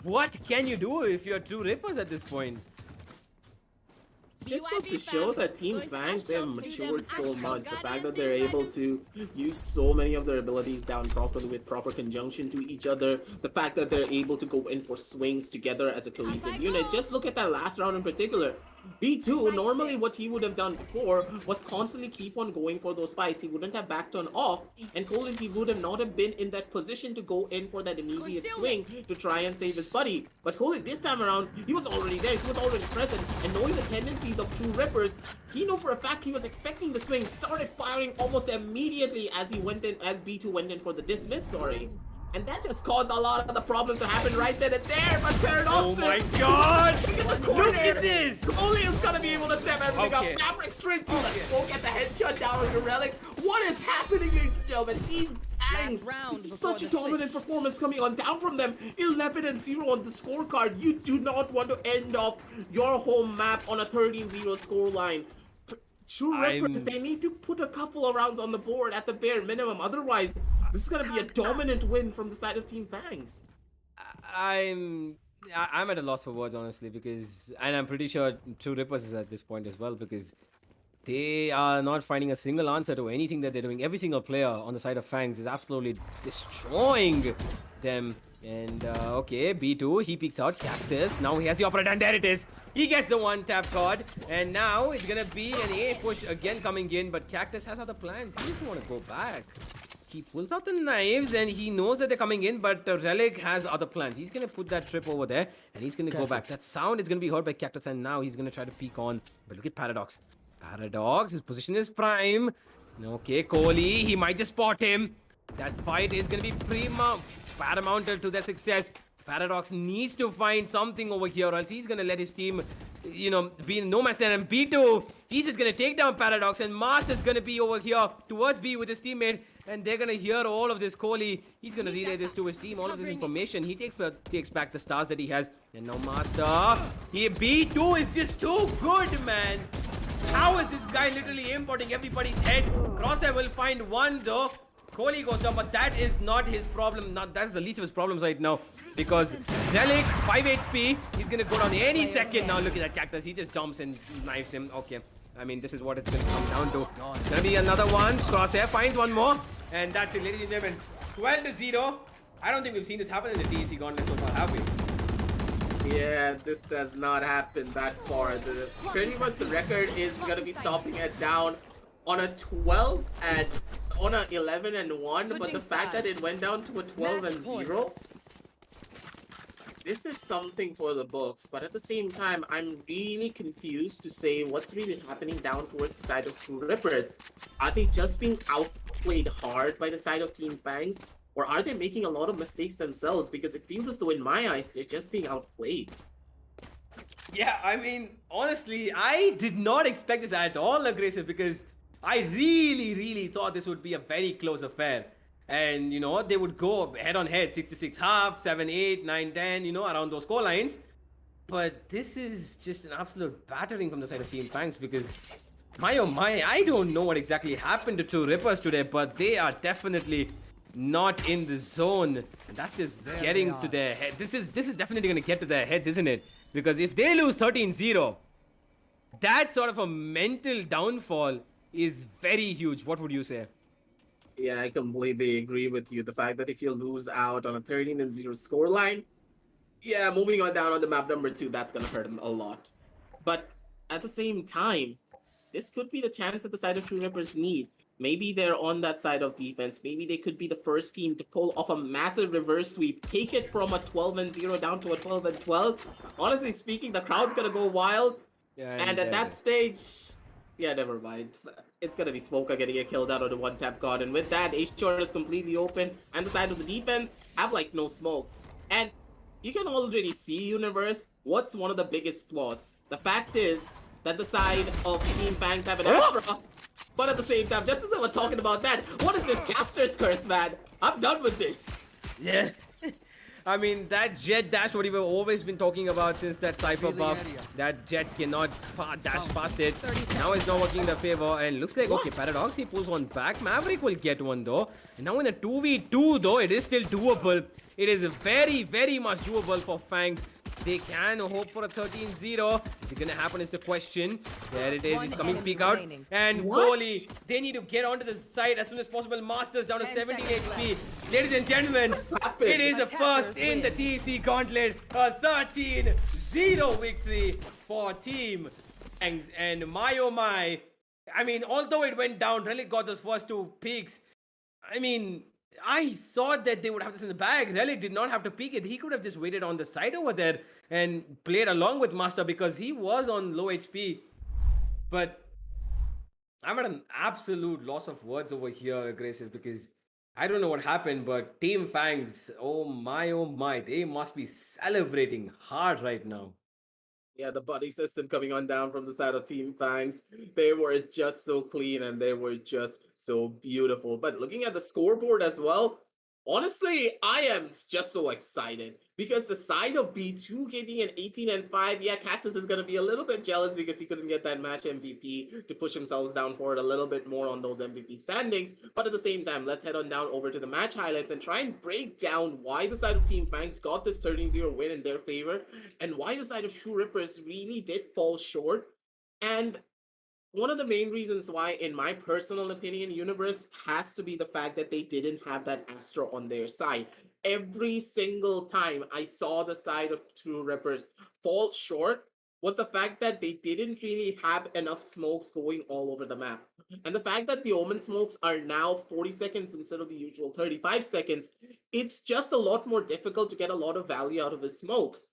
what can you do if you're true rippers at this point?
It just goes to show that Team Fangs, they have matured so much. The fact that they're able to use so many of their abilities down properly with proper conjunction to each other. The fact that they're able to go in for swings together as a cohesive unit. Just look at that last round in particular. B2, normally what he would have done before was constantly keep on going for those fights. He wouldn't have backed on off, and Colin, he would have not have been in that position to go in for that immediate swing to try and save his buddy. But Colin, this time around, he was already there, he was already present, and knowing the tendencies of true rippers, he knew for a fact he was expecting the swing, started firing almost immediately as he went in, as B2 went in for the dismiss, sorry. And that just caused a lot of the problems to happen right then and there, but Paradox.
Oh my god! Look at this!
Coleon's gonna be able to set everything
Okay.
up. Maverick straight to the smoke, gets a headshot down on the Relic. What is happening, ladies and gentlemen? Team Fangs. This is such a dominant performance coming on down from them. 11-0 on the scorecard. You do not want to end off your home map on a 13-0 scoreline. True Rippers, they need to put a couple of rounds on the board at the bare minimum. Otherwise, this is gonna be a dominant win from the side of Team Fangs.
I'm at a loss for words, honestly, because, and I'm pretty sure True Rippers is at this point as well, because they are not finding a single answer to anything that they're doing. Every single player on the side of Fangs is absolutely destroying them. And okay, B2, he peeks out Cactus. Now he has the operator, and there it is. He gets the one tap card, and now it's gonna be an A push again coming in. But Cactus has other plans. He doesn't want to go back. He pulls out the knives, and he knows that they're coming in. But Relic has other plans. He's gonna put that trip over there, and he's gonna go back. That sound is gonna be heard by Cactus, and now he's gonna try to peek on. But look at Paradox. Paradox, his position is prime. Okay, Kohli, he might just spot him. That fight is gonna be paramount to their success. Paradox needs to find something over here, or else he's gonna let his team, you know, be in no man's land. And B2, he's just gonna take down Paradox, and Mars is gonna be over here towards B with his teammate, and they're gonna hear all of this. Kohli, he's gonna relay this to his team, all of this information. He takes back the stars that he has, and now Master. B2 is just too good, man. How is this guy literally importing everybody's head? Crosshair will find one though. Kohli goes down, but that is not his problem. That's the least of his problems right now. Because Relic, 5 HP, he's gonna go down any second. Now look at that Cactus, he just jumps and knives him. Okay, I mean, this is what it's gonna come down to. It's gonna be another one. Crosshair finds one more, and that's it, ladies and gentlemen. 12-0. I don't think we've seen this happen in the TEC Gauntlet so far, have we?
Yeah, this does not happen that far. Pretty much the record is gonna be stopping it down on a 12 and on a 11-1, but the fact that it went down to a 12-0, this is something for the books. But at the same time, I'm really confused to say what's really happening down towards the side of True Rippers. Are they just being outplayed hard by the side of Team Fangs, or are they making a lot of mistakes themselves? Because it feels as though in my eyes they're just being outplayed.
Yeah, I mean, honestly, I did not expect this at all, Aggressive, because I really thought this would be a very close affair. And, you know, they would go head on head, 6-6 half, 7-8, 9-10, you know, around those score lines. But this is just an absolute battering from the side of Team Fangs, because, my oh my, I don't know what exactly happened to True Rippers today, but they are definitely not in the zone. And that's just getting to their head. This is definitely going to get to their heads, isn't it? Because if they lose 13-0, that sort of a mental downfall is very huge. What would you say?
Yeah, I completely agree with you. The fact that if you lose out on a 13-0 scoreline, yeah, moving on down on the map number 2, that's gonna hurt them a lot. But at the same time, this could be the chance that the side of True Rippers need. Maybe they're on that side of defense. Maybe they could be the first team to pull off a massive reverse sweep, take it from a 12-0 down to a 12-12. Honestly speaking, the crowd's gonna go wild.
Yeah,
and at that stage, yeah, never mind. It's gonna be Smoker getting a kill down on the one-tap card. And with that, A-Short is completely open. And the side of the defense have, like, no smoke. And you can already see, Universe, what's one of the biggest flaws. The fact is that the side of Team Fangs have an Astra. But at the same time, just as I was talking about that, what is this Caster's Curse, man? I'm done with this.
Yeah. I mean, that jet dash, what we've always been talking about since that Cypher buff, that Jets cannot dash past it. Now it's not working in their favor, and looks like, okay, Paradox, he pulls one back. Maverick will get one, though. And now in a 2v2, though, it is still doable. It is very, very much doable for Fangs. They can hope for a 13-0. Is it going to happen is the question. There it is. He's coming peek out. And Kohli, they need to get onto the side as soon as possible. Masters down to 17 HP. Ladies and gentlemen, it is a first in the TEC Gauntlet. A 13-0 victory for Team Fangs. And my oh my. I mean, although it went down, Relic got those first two peaks. I mean, I thought that they would have this in the bag. Relic did not have to peek it. He could have just waited on the side over there and played along with Master because he was on low HP. But I'm at an absolute loss of words over here, Aggressive, because I don't know what happened, but Team Fangs, oh my, they must be celebrating hard right now.
Yeah, the buddy system coming on down from the side of Team Fangs. They were just so clean and they were just so beautiful. But looking at the scoreboard as well, honestly, I am just so excited because the side of B2 getting an 18-5, yeah, Cactus is going to be a little bit jealous because he couldn't get that match MVP to push themselves down forward a little bit more on those MVP standings. But at the same time, let's head on down over to the match highlights and try and break down why the side of Team Fangs got this 13-0 win in their favor and why the side of True Rippers really did fall short. And one of the main reasons why, in my personal opinion, Universe has to be the fact that they didn't have that Astra on their side. Every single time I saw the side of True Rippers fall short was the fact that they didn't really have enough smokes going all over the map. And the fact that the Omen smokes are now 40 seconds instead of the usual 35 seconds, it's just a lot more difficult to get a lot of value out of the smokes.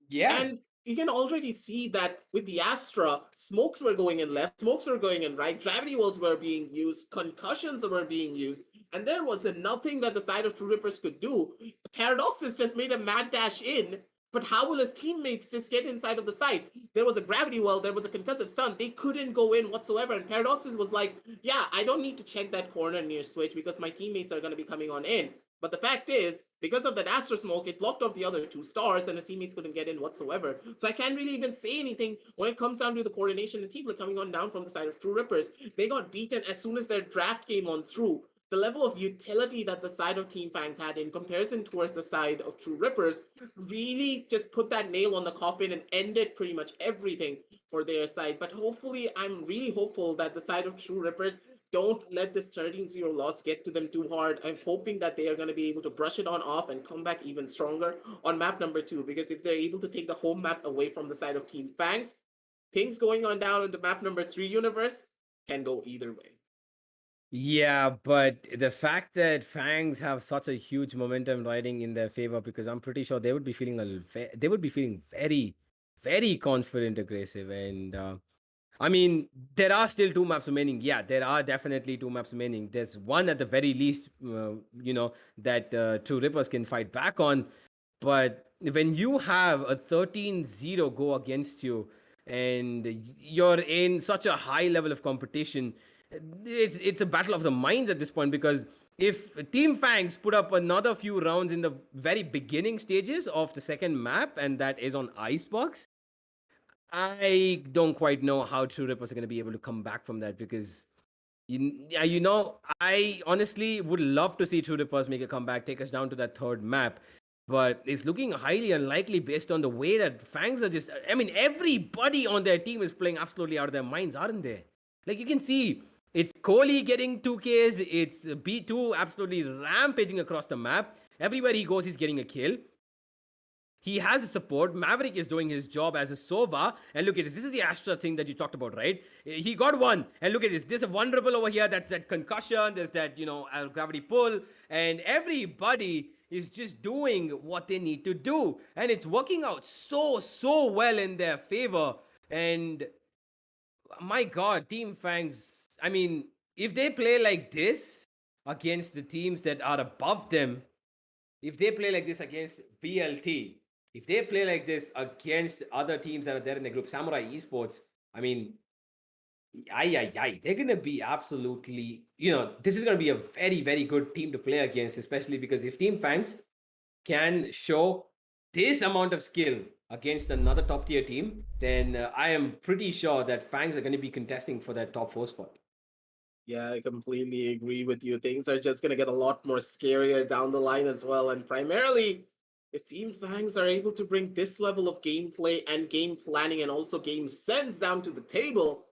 Yeah.
And you can already see that with the Astra, smokes were going in left, smokes were going in right, gravity wells were being used, concussions were being used, and there was nothing that the side of True Rippers could do. Paradoxus just made a mad dash in, but how will his teammates just get inside of the site? There was a gravity well, there was a concussive stun, they couldn't go in whatsoever, and Paradoxus was like, yeah, I don't need to check that corner near switch because my teammates are going to be coming on in. But the fact is, because of that Astra smoke, it blocked off the other two stars and his teammates couldn't get in whatsoever. So I can't really even say anything when it comes down to the coordination and team play coming on down from the side of True Rippers. They got beaten as soon as their draft came on through. The level of utility that the side of Team Fangs had in comparison towards the side of True Rippers really just put that nail on the coffin and ended pretty much everything for their side. But hopefully, I'm really hopeful that the side of True Rippers don't let this 13-0 loss get to them too hard. I'm hoping that they are going to be able to brush it on off and come back even stronger on map number 2, because if they're able to take the home map away from the side of Team Fangs, things going on down in the map number 3 universe can go either way.
Yeah, but the fact that Fangs have such a huge momentum riding in their favor, because I'm pretty sure they would be feeling they would be feeling very, very confident, aggressive, and I mean, there are still two maps remaining. Yeah, there are definitely two maps remaining. There's one at the very least, that True Rippers can fight back on. But when you have a 13-0 go against you and you're in such a high level of competition, it's a battle of the minds at this point, because if Team Fangs put up another few rounds in the very beginning stages of the second map, and that is on Icebox, I don't quite know how True Rippers are going to be able to come back from that, because I honestly would love to see True Rippers make a comeback, take us down to that third map. But it's looking highly unlikely based on the way that Fangs are just. I mean, everybody on their team is playing absolutely out of their minds, aren't they? Like, you can see it's Kohli getting 2Ks, it's B2 absolutely rampaging across the map. Everywhere he goes, he's getting a kill. He has a support. Maverick is doing his job as a Sova. And look at this. This is the Astra thing that you talked about, right? He got one. And look at this. There's a vulnerable over here. That's that concussion. There's that, gravity pull. And everybody is just doing what they need to do. And it's working out so well in their favor. And my God, Team Fangs, I mean, if they play like this against the teams that are above them, if they play like this against VLT, if they play like this against other teams that are there in the group, Samurai Esports, I mean, they're going to be absolutely, this is going to be a very, very good team to play against, especially because if Team Fangs can show this amount of skill against another top tier team, then I am pretty sure that Fangs are going to be contesting for that top 4 spot.
Yeah, I completely agree with you. Things are just going to get a lot more scarier down the line as well. And primarily, if Team Fangs are able to bring this level of gameplay and game planning and also game sense down to the table,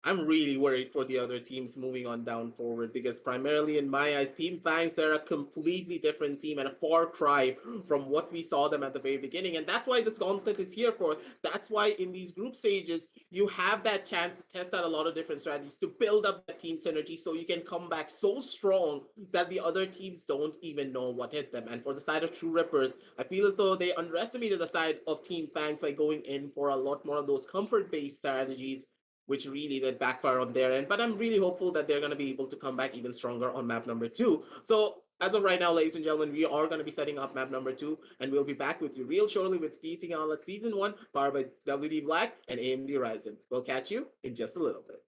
I'm really worried for the other teams moving on down forward because primarily in my eyes, Team Fangs are a completely different team and a far cry from what we saw them at the very beginning. And that's why this gauntlet is here for. That's why in these group stages, you have that chance to test out a lot of different strategies to build up that team synergy so you can come back so strong that the other teams don't even know what hit them. And for the side of True Rippers, I feel as though they underestimated the side of Team Fangs by going in for a lot more of those comfort-based strategies which really did backfire on their end. But I'm really hopeful that they're going to be able to come back even stronger on map number 2. So as of right now, ladies and gentlemen, we are going to be setting up map number 2, and we'll be back with you real shortly with TEC Gauntlet Season 1, powered by WD Black and AMD Ryzen. We'll catch you in just a little bit.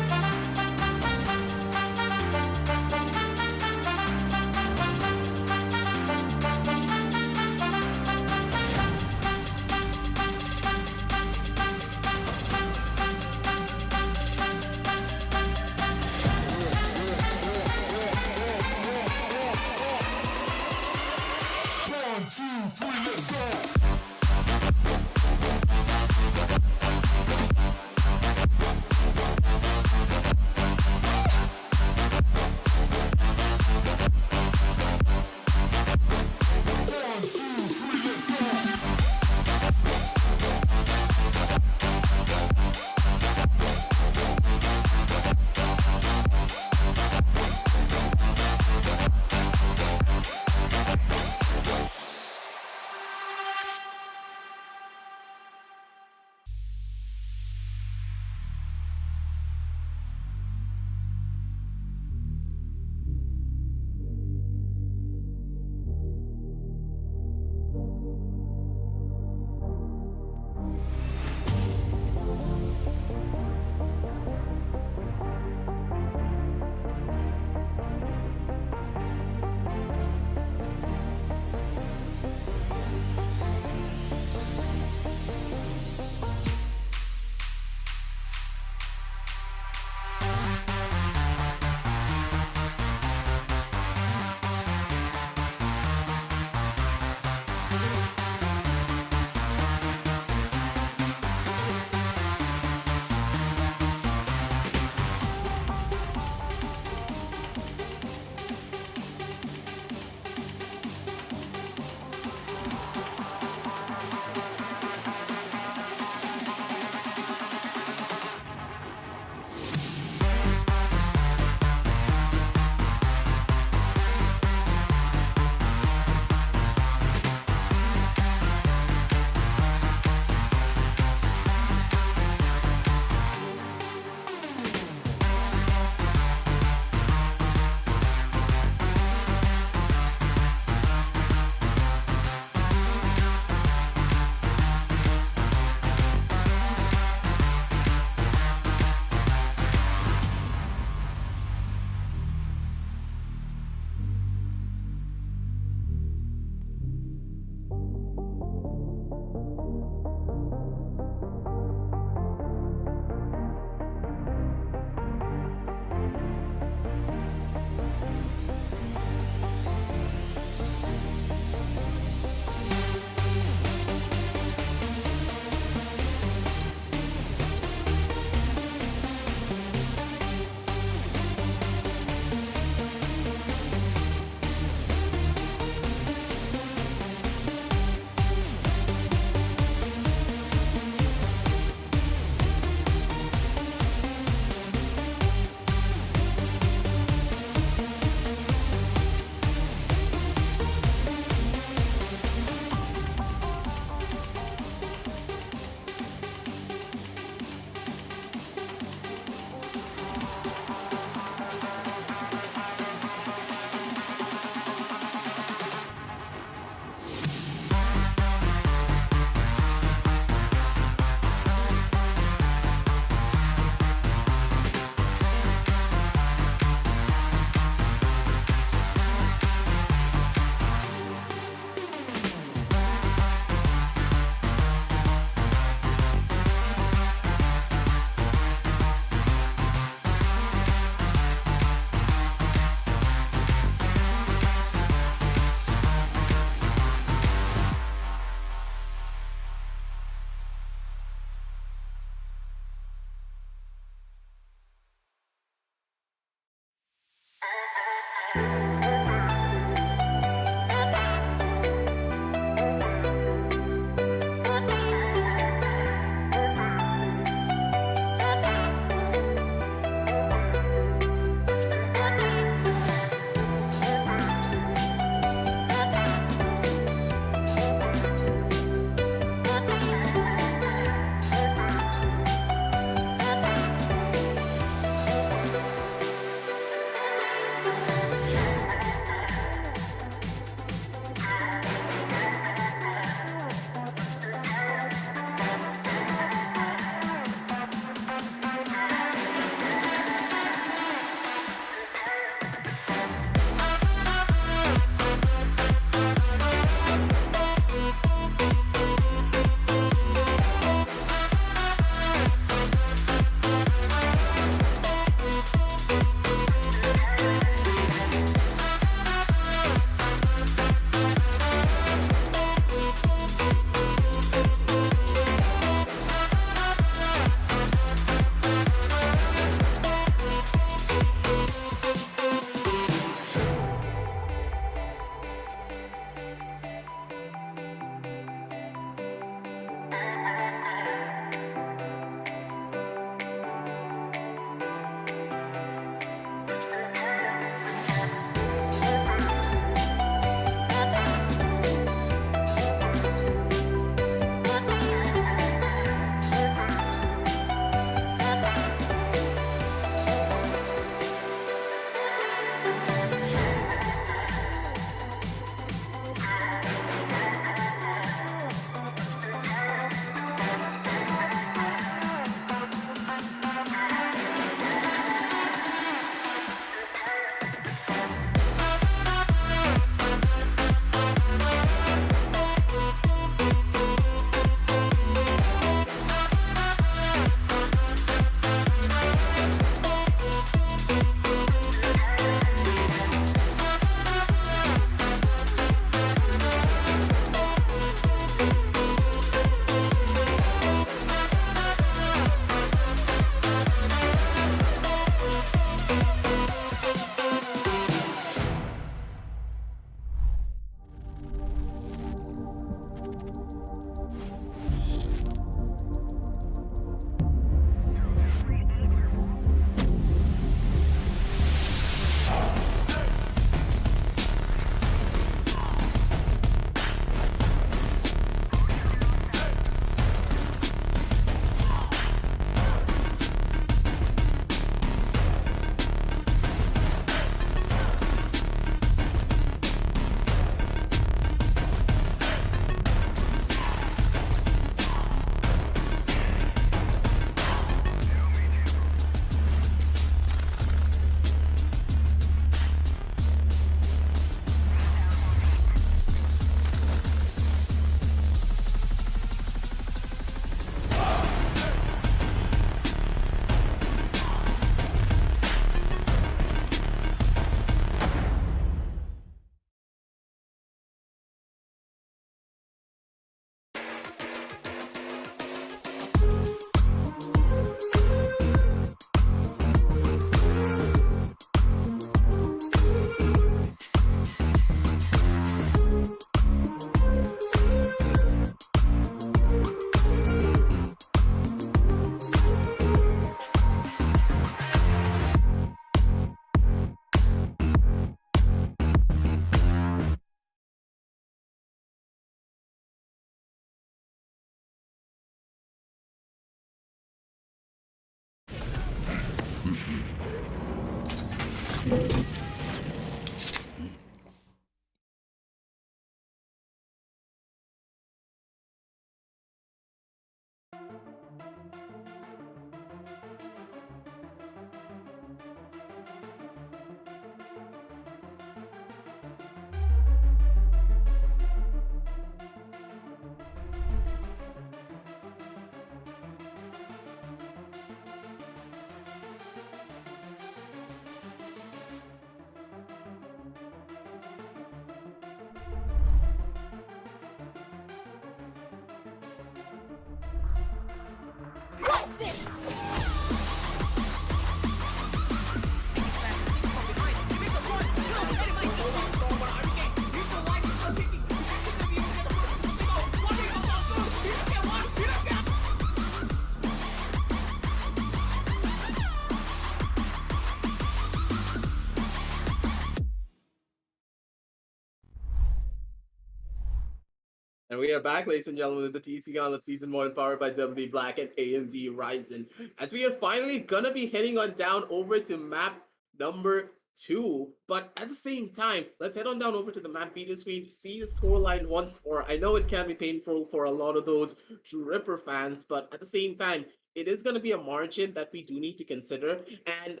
And we are back, ladies and gentlemen, with the TEC Gauntlet Season 1 powered by WD Black and AMD Ryzen. As we are finally gonna be heading on down over to map number 2. But at the same time, let's head on down over to the map video screen, see the scoreline once more. I know it can be painful for a lot of those True Ripper fans, but at the same time, it is gonna be a margin that we do need to consider. And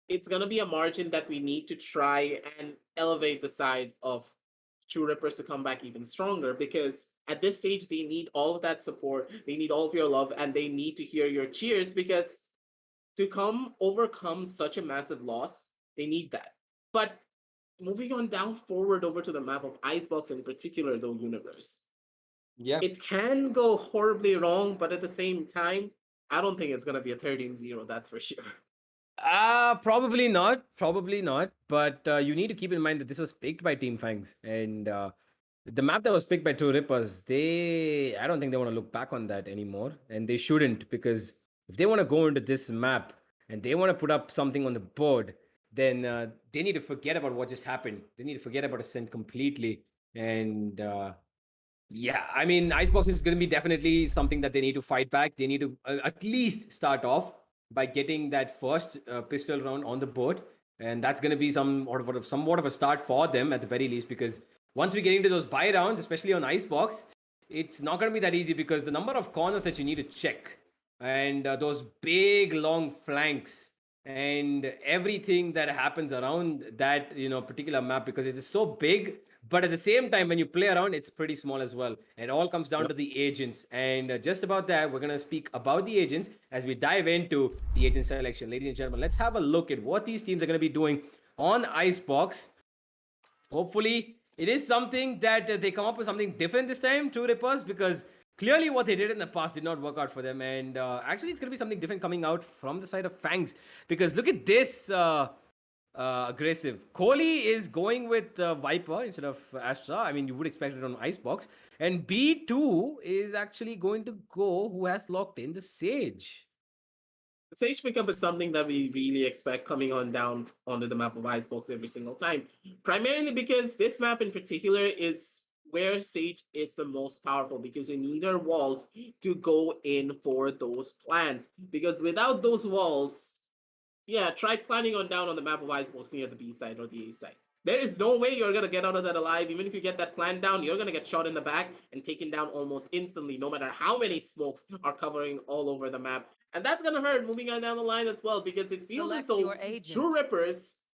it's gonna be a margin that we need to try and elevate the side of True Rippers to come back even stronger, because at this stage they need all of that support, they need all of your love, and they need to hear your cheers, because to overcome such a massive loss, they need that. But moving on down forward over to the map of Icebox in particular, though, Universe.
Yeah.
It can go horribly wrong, but at the same time, I don't think it's gonna be a 13-0, that's for sure.
Probably not. Probably not. But you need to keep in mind that this was picked by Team Fangs. And the map that was picked by Two Rippers, I don't think they want to look back on that anymore. And they shouldn't, because if they want to go into this map and they want to put up something on the board, then they need to forget about what just happened. They need to forget about Ascent completely. And yeah, I mean, Icebox is going to be definitely something that they need to fight back. They need to at least start off by getting that first pistol round on the board, and that's going to be somewhat of a start for them at the very least, because once we get into those buy rounds, especially on Icebox, it's not going to be that easy, because the number of corners that you need to check, and those big long flanks, and everything that happens around that particular map, because it is so big. But at the same time, when you play around, it's pretty small as well. It all comes down to the agents. And just about that, we're going to speak about the agents as we dive into the agent selection. Ladies and gentlemen, let's have a look at what these teams are going to be doing on Icebox. Hopefully, it is something that they come up with something different this time, True Rippers, because clearly what they did in the past did not work out for them. And actually, it's going to be something different coming out from the side of Fangs, because look at this. Aggressive. Kohli is going with Viper instead of Astra. I mean, you would expect it on Icebox. And B2 is actually going to go who has locked in the Sage.
The Sage pickup is something that we really expect coming on down onto the map of Icebox every single time. Primarily because this map in particular is where Sage is the most powerful, because you need her walls to go in for those plans. Because without those walls, yeah, try planning on down on the map of Icebox near the B side or the A side. There is no way you're going to get out of that alive. Even if you get that plan down, you're going to get shot in the back and taken down almost instantly, no matter how many smokes are covering all over the map. And that's going to hurt moving on down the line as well, because it feels as though True Rippers,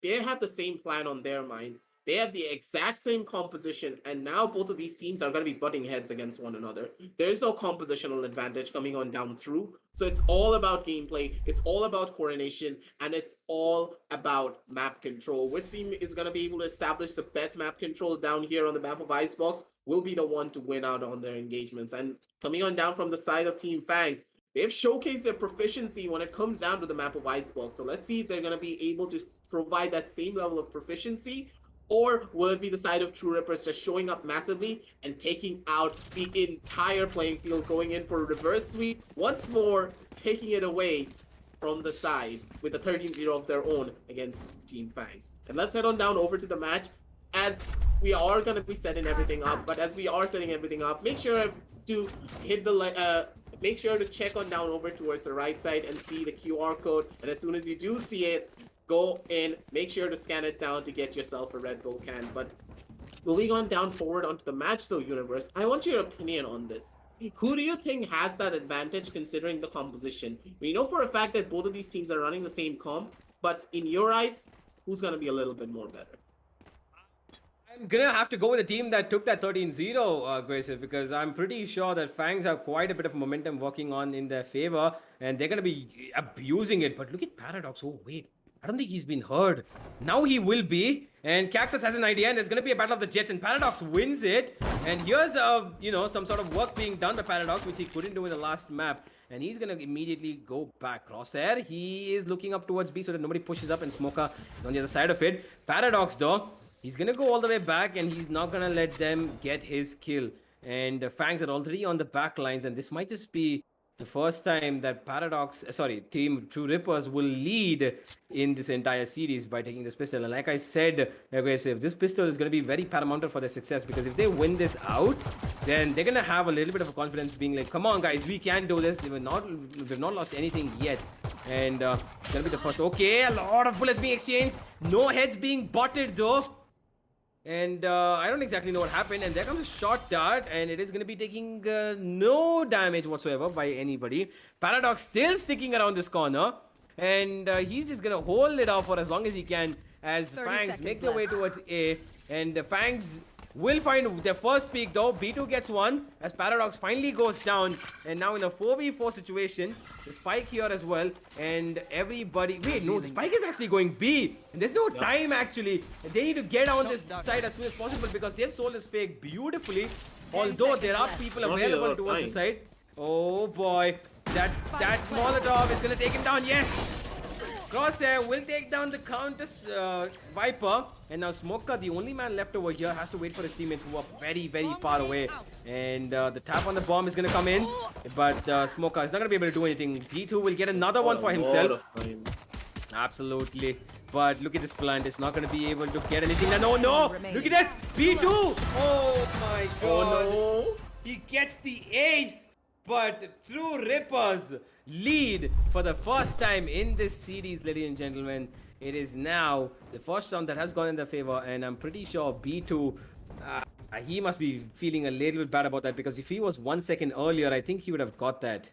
they have the same plan on their mind. They have the exact same composition, and now both of these teams are going to be butting heads against one another. There's no compositional advantage coming on down through, so it's all about gameplay, it's all about coordination, and it's all about map control. Which team is going to be able to establish the best map control down here on the map of Icebox will be the one to win out on their engagements. And coming on down from the side of Team Fangs, they've showcased their proficiency when it comes down to the map of Icebox. So let's see if they're going to be able to provide that same level of proficiency, or will it be the side of True Rippers just showing up massively and taking out the entire playing field, going in for a reverse sweep, once more taking it away from the side with a 13-0 of their own against Team Fangs. And let's head on down over to the match, as we are going to be setting everything up. But as we are setting everything up, make sure to hit the make sure to check on down over towards the right side and see the QR code. And as soon as you do see it, go in, make sure to scan it down to get yourself a Red Bull can. But moving on down forward onto the match though, Universe, I want your opinion on this. Who do you think has that advantage considering the composition? We know for a fact that both of these teams are running the same comp, but in your eyes, who's going to be a little bit more better?
I'm gonna have to go with the team that took that 13-0, Aggressive, because I'm pretty sure that Fangs have quite a bit of momentum working on in their favor, and they're gonna be abusing it. But look at Paradox. Oh wait, I don't think he's been heard. Now he will be, and Cactus has an idea, and there's gonna be a battle of the Jets, and Paradox wins it. And here's some sort of work being done by Paradox, which he couldn't do in the last map. And he's gonna immediately go back. Crosshair, he is looking up towards B so that nobody pushes up, and Smoker is on the other side of it. Paradox though, he's gonna go all the way back, and he's not gonna let them get his kill. And Fangs are already on the back lines, and this might just be the first time that Team True Rippers will lead in this entire series by taking this pistol. And like I said, Aggressive, this pistol is going to be very paramount for their success, because if they win this out, then they're going to have a little bit of a confidence being like, come on guys, we can do this. We've not lost anything yet. And it's going to be the first. Okay, a lot of bullets being exchanged. No heads being botted though. And I don't exactly know what happened, and there comes a short dart, and it is going to be taking no damage whatsoever by anybody. Paradox still sticking around this corner, and he's just going to hold it off for as long as he can as Fangs make their way towards A, and the Fangs will find their first peak though. B2 gets one as Paradox finally goes down, and now in a 4v4 situation, the Spike here as well, and everybody, wait, no, the Spike is actually going B, and there's no time actually. They need to get on this side as soon as possible, because they've sold this fake beautifully, although there are people available towards the side. Oh boy, that Molotov is gonna take him down. Yes, Crosshair will take down the Countess Viper, and now Smoker, the only man left over here, has to wait for his teammates who are very, very far away. And the tap on the bomb is going to come in, but Smoker is not going to be able to do anything. B2 will get another one for himself. Absolutely. But look at this plant, it's not going to be able to get anything. No, look at this, B2! Oh my god.
Oh no.
He gets the ace, but True Rippers lead for the first time in this series, ladies and gentlemen. It is now the first round that has gone in their favor, and I'm pretty sure B2, he must be feeling a little bit bad about that, because if he was 1 second earlier, I think he would have got that.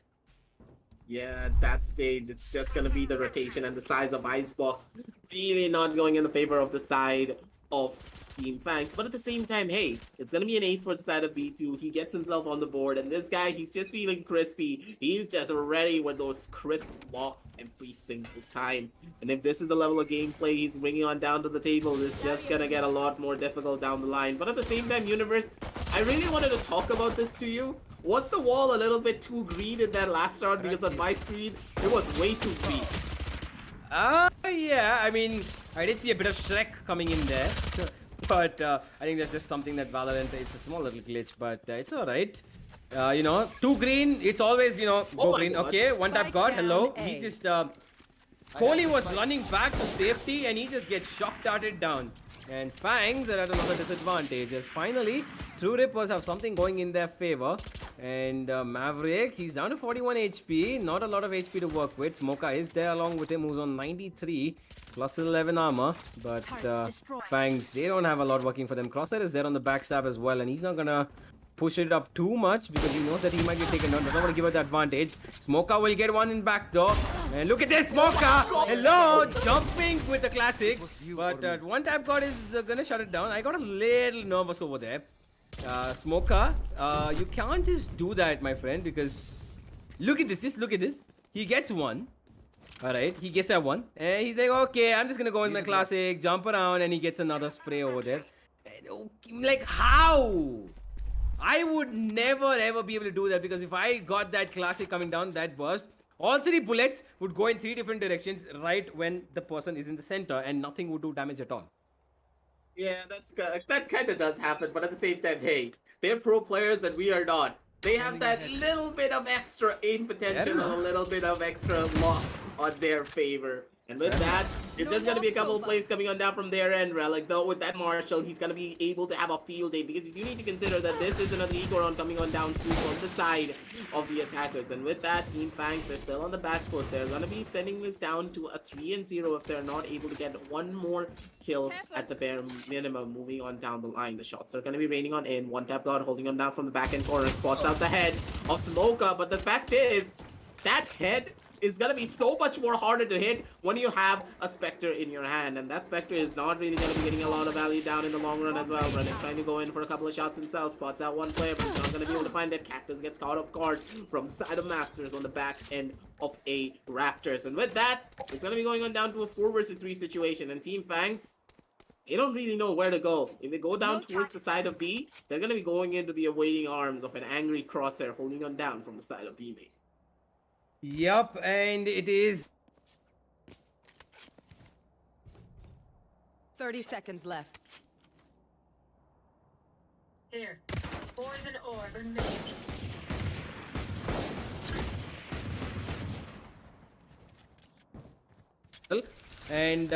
Yeah, at that stage, it's just going to be the rotation and the size of Icebox really not going in the favor of the side of Team Fangs. But at the same time, hey, it's going to be an ace for the side of B2. He gets himself on the board, and this guy, he's just feeling crispy. He's just ready with those crisp walks every single time. And if this is the level of gameplay he's bringing on down to the table, it's just going to get a lot more difficult down the line. But at the same time, Universe, I really wanted to talk about this to you. Was the wall a little bit too green in that last round? Because on my screen, it was way too green.
Yeah, I mean, I did see a bit of Shrek coming in there. But I think that's just something that Valorant, it's a small little glitch, but it's alright. Too green, it's always, go green. God. Okay, one tap god, hello. He just, Kohli was running back to safety, and he just gets shock darted down. And Fangs are at another disadvantage, as finally, True Rippers have something going in their favor. And Maverick, he's down to 41 HP, not a lot of HP to work with. Smoker is there along with him, who's on 93, plus 11 armor. But Fangs, they don't have a lot working for them. Crosshair is there on the backstab as well, and he's not gonna push it up too much because he knows that he might get taken down. Does not want to give it the advantage. Smoker will get one in back door. And look at this, Smoker! Hello! Jumping with the classic. But one tap god is gonna shut it down. I got a little nervous over there. Smoker, you can't just do that, my friend, because look at this, just look at this. He gets one. Alright, he gets that one. And he's like, okay, I'm just gonna go in my classic, jump around, and he gets another spray over there. And, like, how? I would never ever be able to do that, because if I got that classic coming down, that burst, all three bullets would go in three different directions right when the person is in the center, and nothing would do damage at all.
Yeah, that kind of does happen, but at the same time, hey, they're pro players and we are not. They have that little bit of extra aim potential and a little bit of extra loss on their favor. And with that, it's just gonna be a couple of plays coming on down from their end, Relic. Though with that Marshall, he's gonna be able to have a field day because you do need to consider that this is another eco round coming on down too from the side of the attackers. And with that, Team Fangs, they're still on the back foot. They're gonna be sending this down to a 3-0 if they're not able to get one more kill at the bare minimum. Moving on down the line, the shots are gonna be raining on in. One tap god holding him down from the back end corner, spots out the head of Smoker. But the fact is, that head is gonna be so much more harder to hit when you have a Spectre in your hand, and that Spectre is not really gonna be getting a lot of value down in the long run as well. Brennan trying to go in for a couple of shots himself, spots out one player, but he's not gonna be able to find it. Cactus gets caught off guard from the side of Masters on the back end of a Raptors, and with that, it's gonna be going on down to a 4 versus 3 situation, and Team Fangs, they don't really know where to go. If they go down towards the side of B, they're gonna be going into the awaiting arms of an angry Crosshair holding on down from the side of B mate.
Yup, and it is
30 seconds left.
Here. Poison orb remaining.
and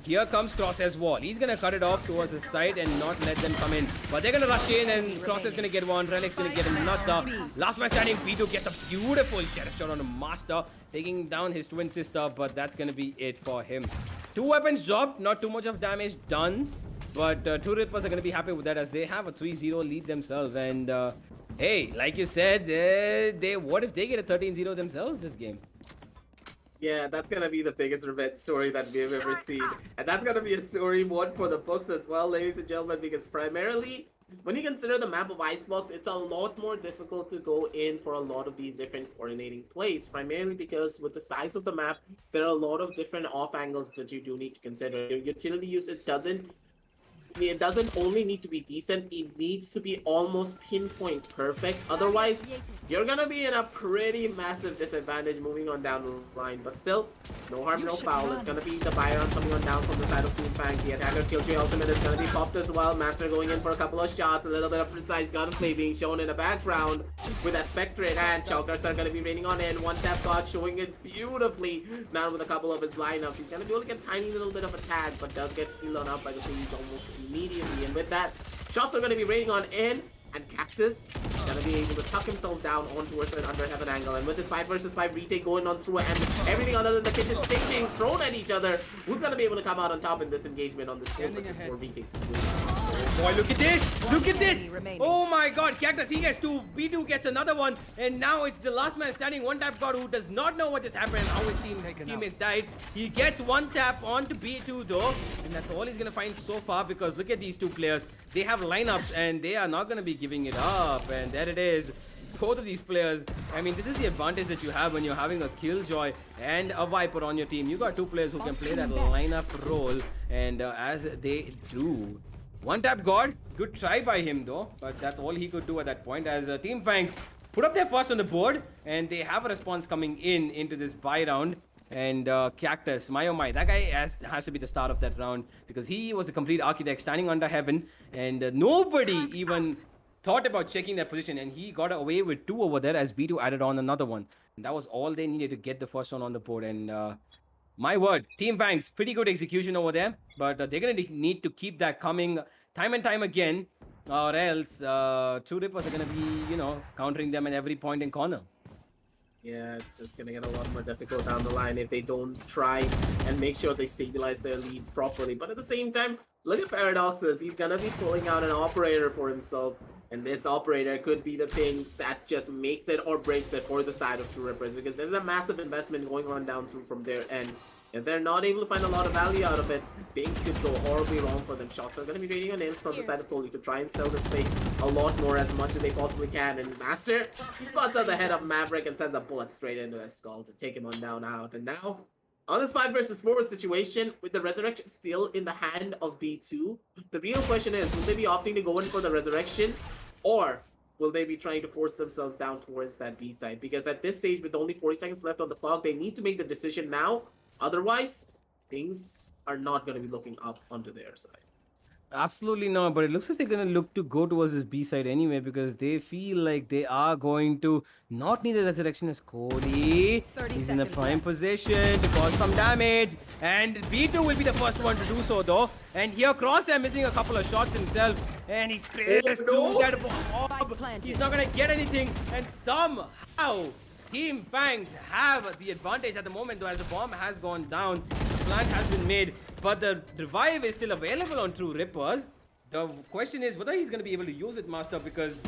here comes Crosshair's wall. He's gonna cut it off towards his side and not let them come in. But they're gonna rush in, and Crosshair's gonna get one. Relic's gonna get another. Last man standing, B2 gets a beautiful sheriff shot on a Master, taking down his twin sister, but that's gonna be it for him. 2 weapons dropped, not too much of damage done. But two Rippers are gonna be happy with that as they have a 3-0 lead themselves. And hey, like you said, they what if they get a 13-0 themselves this game?
Yeah, that's gonna be the biggest revenge story that we've ever seen. And that's gonna be a story one for the books as well, ladies and gentlemen, because primarily, when you consider the map of Icebox, it's a lot more difficult to go in for a lot of these different coordinating plays, primarily because with the size of the map, there are a lot of different off angles that you do need to consider. Your utility use, it doesn't only need to be decent, it needs to be almost pinpoint perfect. Otherwise, you're gonna be in a pretty massive disadvantage moving on down the line. But still, no harm, no foul. It's gonna be the Byron coming on down from the side of Team Fangs. The attacker killjoy ultimate is gonna be popped as well. Master going in for a couple of shots, a little bit of precise gunplay being shown in the background with that Spectre in hand. Shockers are gonna be raining on in. One tap god showing it beautifully now with a couple of his lineups. He's gonna be able to get a tiny little bit of a tag, but does get healed on up by the series almost immediately. And with that, shots are going to be raining on in, and Cactus is going to be able to tuck himself down on towards an under heaven angle. And with this 5 versus 5 retake going on through, and everything other than the kitchen sink being thrown at each other, who's going to be able to come out on top in this engagement on this 4 versus 4 retake situation?
Boy, look at this! Look at this! Oh my god, Cactus, he gets 2, B2 gets another one, and now it's the last man standing, one tap god who does not know what just happened and how his teammates died. He gets one tap onto B2 though, and that's all he's gonna find so far, because look at these 2 players. They have lineups and they are not gonna be giving it up, and there it is. Both of these players, I mean, this is the advantage that you have when you're having a Killjoy and a Viper on your team. You got 2 players who can play that lineup role, and as they do. One tap god, good try by him though, but that's all he could do at that point as Team Fangs put up their first on the board, and they have a response coming into this buy round. And Cactus, my oh my, that guy has to be the start of that round, because he was the complete architect standing under heaven, and nobody even thought about checking that position, and he got away with 2 over there as B2 added on another one. And that was all they needed to get the first one on the board. And my word, Team Fangs, pretty good execution over there, but they're going to need to keep that coming time and time again, or else 2 Rippers are going to be, you know, countering them at every point and corner.
Yeah, it's just going to get a lot more difficult down the line if they don't try and make sure they stabilize their lead properly. But at the same time, look at Paradoxes. He's going to be pulling out an operator for himself, and this operator could be the thing that just makes it or breaks it for the side of True Rippers, because there's a massive investment going on down through from their end. If they're not able to find a lot of value out of it, things could go horribly wrong for them. Shots are going to be raining on in from the side of Toli to try and sell this fake a lot more, as much as they possibly can. And Master spots out the head of Maverick and sends a bullet straight into his skull to take him on down out. And now, on this 5 versus 4 situation, with the Resurrection still in the hand of B2, the real question is, will they be opting to go in for the Resurrection, or will they be trying to force themselves down towards that B side? Because at this stage, with only 40 seconds left on the clock, they need to make the decision now. Otherwise, things are not going to be looking up onto their side.
Absolutely not, but it looks like they're going to look to go towards this B side anyway because they feel like they are going to not need the resurrection as Cody.
30
He's in a
seconds
prime
left.
position to cause some damage, and B2 will be the first one to do so though. And here Crosshair missing a couple of shots himself, and he's pressed
no.
through that
Spike
bomb.
planted.
He's not going to get anything, and somehow Team Fangs have the advantage at the moment though, as the bomb has gone down. The plant has been made, but the revive is still available on True Rippers. The question is whether he's going to be able to use it, Master, because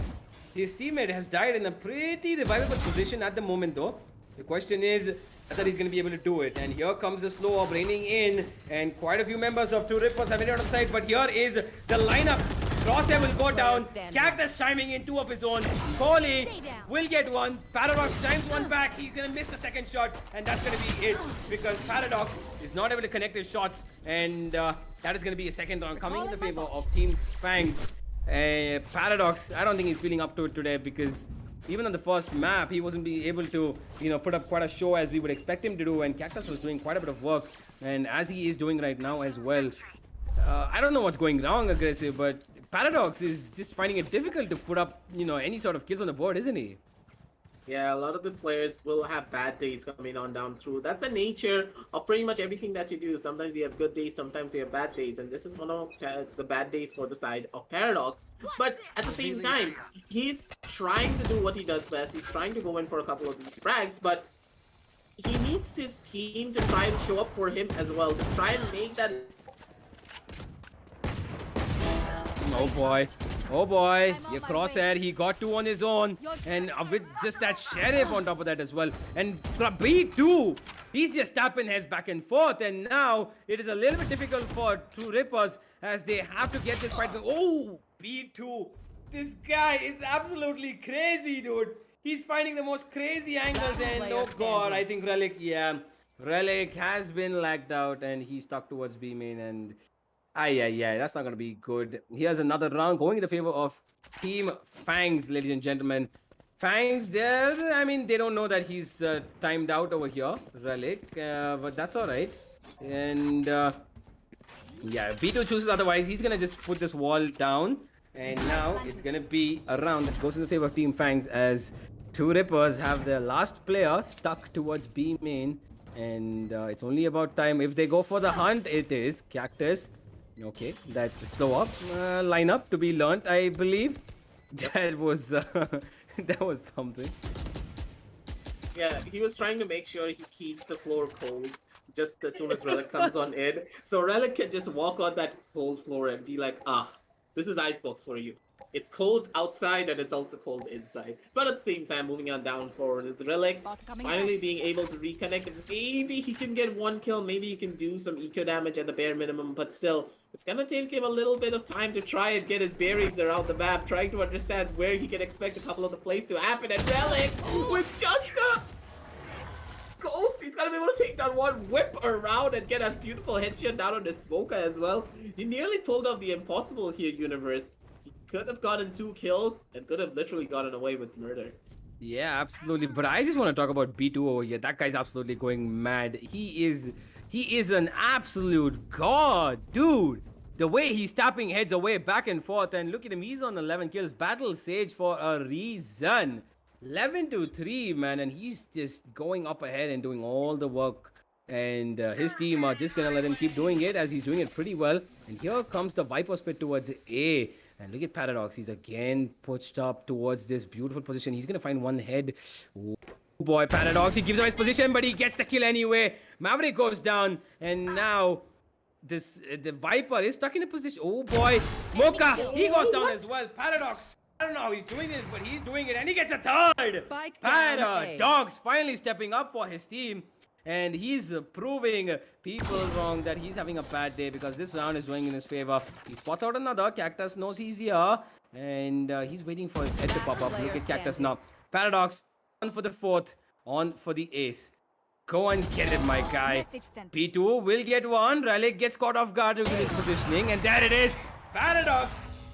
his teammate has died in a pretty revivable position at the moment though. The question is whether he's going to be able to do it. And here comes the slow up raining in, and quite a few members of True Rippers have been out of sight, but here is the lineup. Crosshair will go down. Cactus chiming in, two of his own. Kohli will get one. Paradox chimes one back. He's gonna miss the second shot, and that's gonna be it because Paradox is not able to connect his shots, and that is gonna be a second round coming in the favor of Team Fangs. Paradox, I don't think he's feeling up to it today because even on the first map, he wasn't being able to, put up quite a show as we would expect him to do, and Cactus was doing quite a bit of work, and as he is doing right now as well. I don't know what's going wrong, Aggressive, but Paradox is just finding it difficult to put up, any sort of kills on the board, isn't he?
Yeah, a lot of the players will have bad days coming on down through. That's the nature of pretty much everything that you do. Sometimes you have good days, sometimes you have bad days, and this is one of the bad days for the side of Paradox. But at the same time, he's trying to do what he does best. He's trying to go in for a couple of these frags, but he needs his team to try and show up for him as well, to try and make that.
Oh boy. Oh boy. Your Crosshair, he got two on his own. And with just that Sheriff on top of that as well. And B2, he's just tapping heads back and forth. And now it is a little bit difficult for True Rippers as they have to get this fight going. Oh, B2. This guy is absolutely crazy, dude. He's finding the most crazy angles. And oh god, I think Relic, Relic has been lagged out and he's stuck towards B main. And that's not going to be good. Here's another round going in the favor of Team Fangs, ladies and gentlemen. Fangs, they don't know that he's timed out over here, Relic, but that's all right. And B2 chooses otherwise. He's going to just put this wall down. And now it's going to be a round that goes in the favor of Team Fangs as Two Rippers have their last player stuck towards B main. And it's only about time. If they go for the hunt, it is Cactus. Okay, that slow up lineup to be learnt, I believe. That was that was something.
Yeah, he was trying to make sure he keeps the floor cold just as soon as Relic comes on in. So Relic can just walk on that cold floor and be like, this is Icebox for you. It's cold outside and it's also cold inside. But at the same time, moving on down for the Relic, finally being able to reconnect. Maybe he can get one kill. Maybe he can do some eco damage at the bare minimum. But still, it's going to take him a little bit of time to try and get his bearings around the map. Trying to understand where he can expect a couple of the plays to happen. And Relic, with just a ghost, he's going to be able to take that one whip around and get a beautiful headshot down on the smoker as well. He nearly pulled off the impossible here, Universe. Could have gotten 2 kills and could have literally gotten away with murder.
Yeah, absolutely. But I just want to talk about B2 over here. That guy's absolutely going mad. He is an absolute god, dude. The way he's tapping heads away back and forth, and look at him, he's on 11 kills. Battle Sage for a reason. 11-3, man, and he's just going up ahead and doing all the work. And his team are just gonna let him keep doing it as he's doing it pretty well. And here comes the Viper Spit towards A. And look at Paradox. He's again pushed up towards this beautiful position. He's going to find one head. Oh boy, Paradox. He gives up his position, but he gets the kill anyway. Maverick goes down. And now the Viper is stuck in the position. Oh boy. Smoker. He goes down as well. Paradox. I don't know how he's doing this, but he's doing it. And he gets a third. Paradox finally stepping up for his team. And he's proving people wrong that he's having a bad day because this round is going in his favor. He spots out another. Cactus knows he's here. And he's waiting for his head to pop up. Look at Cactus now. Paradox on for the fourth. On for the ace. Go and get it, my guy. B2 will get one. Relic gets caught off guard with his positioning. And there it is. Paradox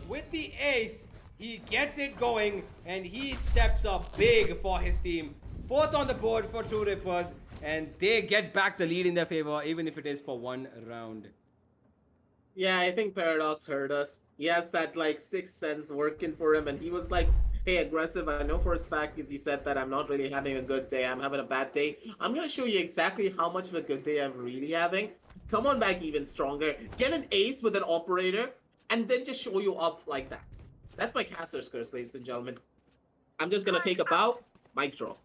with the ace. He gets it going. And he steps up big for his team. Fourth on the board for True Rippers. And they get back the lead in their favor, even if it is for one round.
Yeah, I think Paradox heard us. He has that like sixth sense working for him, and he was like, "Hey, aggressive. I know for a fact if he said that I'm not really having a good day. I'm having a bad day. I'm gonna show you exactly how much of a good day I'm really having. Come on back even stronger. Get an ace with an operator, and then just show you up like that. That's my caster's curse, ladies and gentlemen. I'm just gonna take a bow. Mic drop.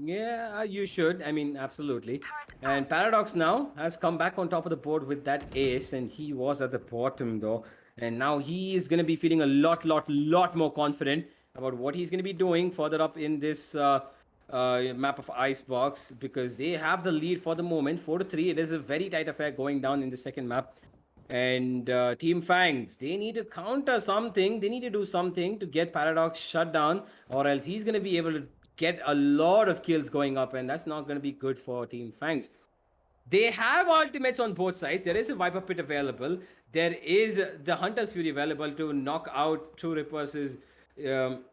Yeah, you should. I mean, absolutely. And Paradox now has come back on top of the board with that ace, and he was at the bottom though. And now he is going to be feeling a lot more confident about what he's going to be doing further up in this map of Icebox, because they have the lead for the moment, 4-3. It is a very tight affair going down in the second map. And Team Fangs, they need to counter something. They need to do something to get Paradox shut down, or else he's going to be able to get a lot of kills going up, and that's not going to be good for Team Fangs. They have ultimates on both sides. There is a Viper Pit available. There is the Hunter's Fury available to knock out True Ripper's um,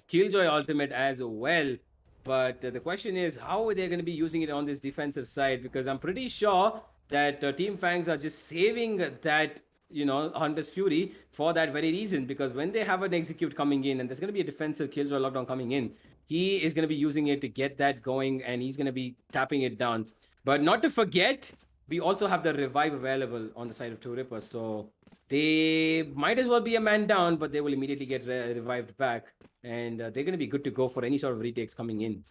Killjoy ultimate as well. But the question is, how are they going to be using it on this defensive side? Because I'm pretty sure that Team Fangs are just saving that, Hunter's Fury for that very reason. Because when they have an execute coming in and there's going to be a defensive Killjoy lockdown coming in, he is going to be using it to get that going, and he's going to be tapping it down. But not to forget, we also have the revive available on the side of Two Rippers. So they might as well be a man down, but they will immediately get revived back, and they're going to be good to go for any sort of retakes coming in.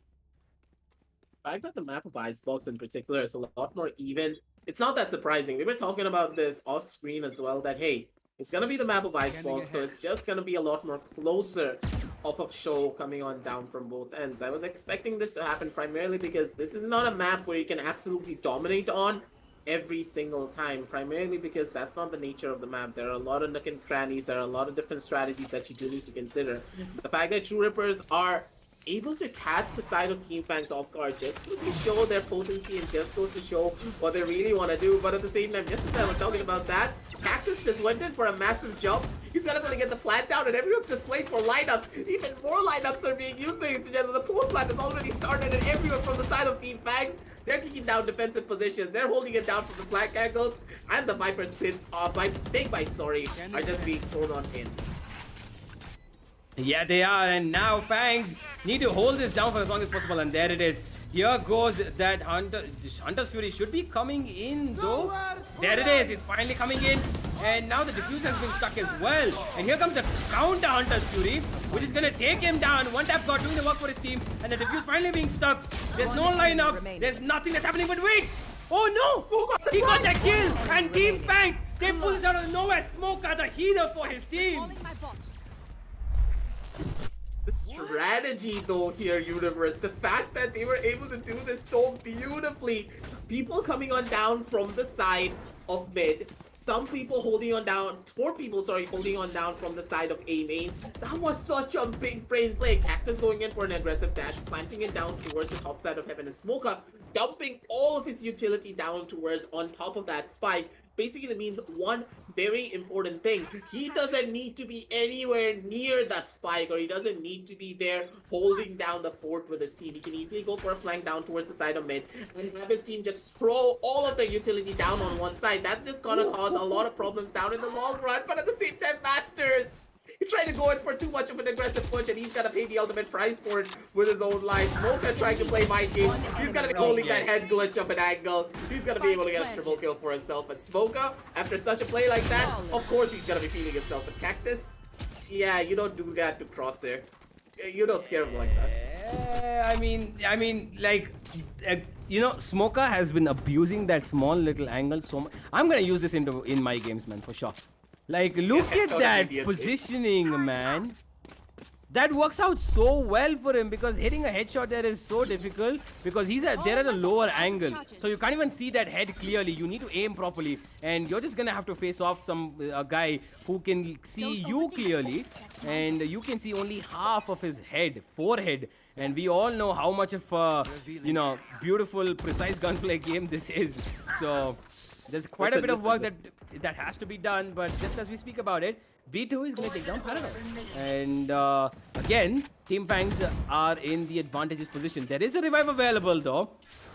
I fact that the map of Icebox in particular is a lot more even, it's not that surprising. We were talking about this off screen as well, that hey, it's gonna be the map of Icebox, so it's just gonna be a lot more closer of show coming on down from both ends. I was expecting this to happen primarily because this is not a map where you can absolutely dominate on every single time, primarily because that's not the nature of the map. There are a lot of nook and crannies, there are a lot of different strategies that you do need to consider. The fact that True Rippers are able to catch the side of Team Fangs off guard just goes to show their potency and just goes to show what they really want to do. But at the same time, just as I was talking about that, Cactus just went in for a massive jump. He's not able to get the plant down, and everyone's just playing for lineups. Even more lineups are being used, ladies and gentlemen. The post plant has already started, and everyone from the side of Team Fangs, they're taking down defensive positions. They're holding it down from the flank angles, and the Viper's pins, snake bites, sorry, are just being thrown on in.
Yeah, they are, and now Fangs need to hold this down for as long as possible, and there it is. Here goes that Hunter's Fury should be coming in though. There it is, it's finally coming in, and now the defuse has been stuck as well. And here comes the counter Hunter's Fury, which is gonna take him down. One tap god doing the work for his team, and the defuse finally being stuck. There's no lineups, there's nothing that's happening, but wait! Oh no! He got that kill, and Team Fangs, they pull this out of nowhere. Smoker, the healer for his team.
The strategy though here, Universe, the fact that they were able to do this so beautifully. People coming on down from the side of mid, some people holding on down, 4 people, sorry, holding on down from the side of A main. That was such a big brain play. Cactus going in for an aggressive dash, planting it down towards the top side of heaven, and Smoker dumping all of his utility down towards on top of that spike. Basically means one very important thing. He doesn't need to be anywhere near the spike, or he doesn't need to be there holding down the fort with his team. He can easily go for a flank down towards the side of mid and have his team just throw all of their utility down on one side. That's just gonna cause a lot of problems down in the long run, but at the same time, Masters, he's trying to go in for too much of an aggressive push, and he's gonna pay the ultimate price for it with his own life. Smoker trying to play mind game. He's gonna be holding that head glitch of an angle. He's gonna be able to get a triple kill for himself. But Smoker, after such a play like that, of course he's gonna be feeling himself. But Cactus, yeah, you don't do that to Crosshair. You don't scare him like that.
I mean, like, Smoker has been abusing that small little angle so much. I'm gonna use this in my games, man, for sure. Like, look at that positioning, man. That works out so well for him, because hitting a headshot there is so difficult, because they're at a lower angle. So you can't even see that head clearly. You need to aim properly, and you're just gonna have to face off a guy who can see you clearly, and you can see only half of his forehead. And we all know how much of a, beautiful, precise gunplay game this is. So There's quite a bit of work that has to be done, but just as we speak about it, B2 is going to take down Paradox. And again, Team Fangs are in the advantageous position. There is a revive available though.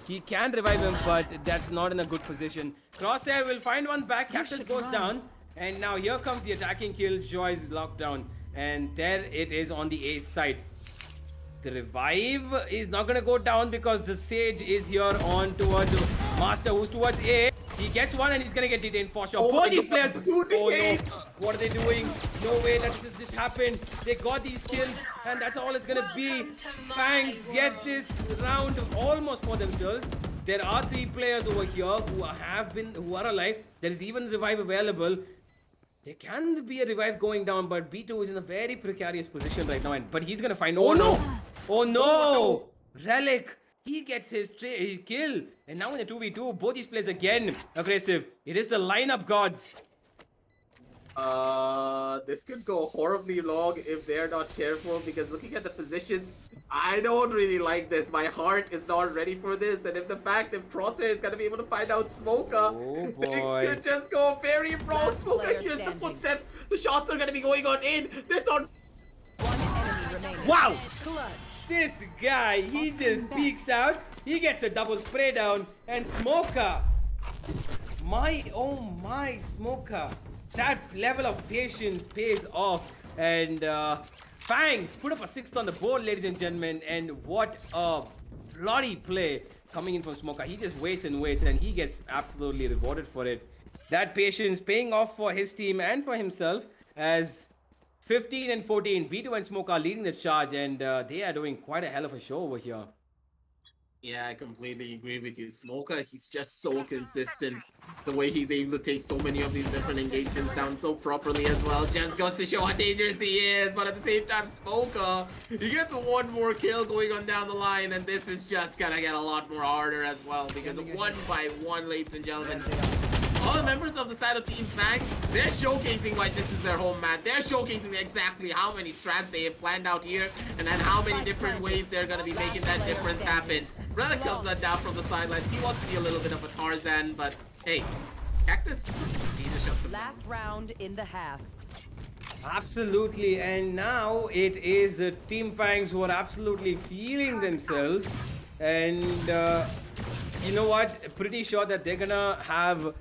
He can revive him, but that's not in a good position. Crosshair will find one back. Cactus goes down. And now here comes the attacking kill. Joy is locked down. And there it is on the A side. The revive is not going to go down because the Sage is here on towards Master, who's towards A. He gets one and he's going to get detained for sure. Both these players. Oh no. What are they doing? No way that this has just happened. They got these kills and that's all it's going to be. Fangs get this round almost for themselves. There are 3 players over here who are alive. There is even revive available. There can be a revive going down, but B2 is in a very precarious position right now. But he's going to find... Oh no! Oh no! Relic! He gets his kill. And now in the 2v2, both these players again aggressive. It is the lineup gods.
This could go horribly wrong if they're not careful, because looking at the positions, I don't really like this. My heart is not ready for this, and if Crosshair is gonna be able to find out Smoker, things could just go very wrong. Smoker hears the footsteps. The shots are gonna be going on in. There's not.
Wow! This guy, he just peeks out. He gets a double spray down, and Smoker. Oh my, Smoker. That level of patience pays off, and Fangs put up a 6th on the board, ladies and gentlemen, and what a bloody play coming in from Smoker. He just waits and waits, and he gets absolutely rewarded for it. That patience paying off for his team and for himself, as 15 and 14, B2 and Smoker are leading the charge, and they are doing quite a hell of a show over here.
Yeah, I completely agree with you. Smoker, he's just so consistent. The way he's able to take so many of these different engagements down so properly as well. Just goes to show how dangerous he is. But at the same time, Smoker, he gets one more kill going on down the line. And this is just gonna get a lot more harder as well. Because 1 by 1, ladies and gentlemen, all the members of the side of Team Fangs, they're showcasing why this is their home, man. They're showcasing exactly how many strats they have planned out here, and then how many different ways they're going to be making that difference happen. Relic comes down from the sidelines. He wants to be a little bit of a Tarzan, but hey, Cactus, he just shuts him down.
Last round in the half.
Absolutely, and now it is Team Fangs who are absolutely feeling themselves, and you know what? Pretty sure that they're gonna have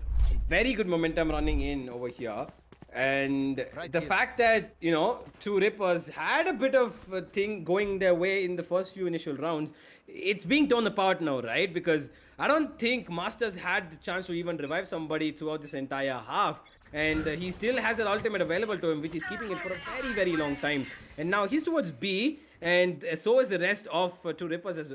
very good momentum running in over here. And the fact that, you know, 2 Rippers had a bit of a thing going their way in the first few initial rounds, it's being torn apart now, right? Because I don't think Masters had the chance to even revive somebody throughout this entire half. And he still has an ultimate available to him, which he's keeping it for a very, very long time. And now he's towards B, and so is the rest of 2 Rippers,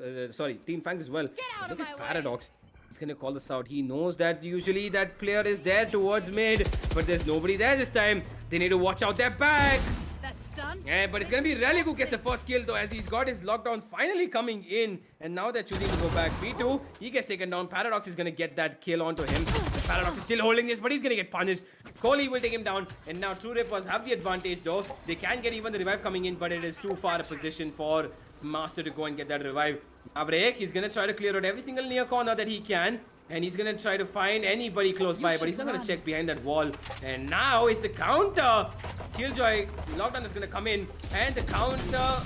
Team Fangs as well. Look at Paradox. He's gonna call this out. He knows that usually that player is there towards mid, but there's nobody there this time. They need to watch out their back.
That's done.
Yeah, but it's gonna be Relic who gets the first kill though, as he's got his lockdown finally coming in, and now they're choosing to go back. B2, he gets taken down. Paradox is gonna get that kill onto him. Paradox is still holding this, but he's gonna get punished. Kohli will take him down, and now 2 Rippers have the advantage though. They can get even the revive coming in, but it is too far a position for Master to go and get that revive. Avrek, he's gonna try to clear out every single near corner that he can, and he's gonna try to find anybody close by, but he's not gonna check behind that wall. And now it's the counter. Killjoy, lockdown is gonna come in, and the counter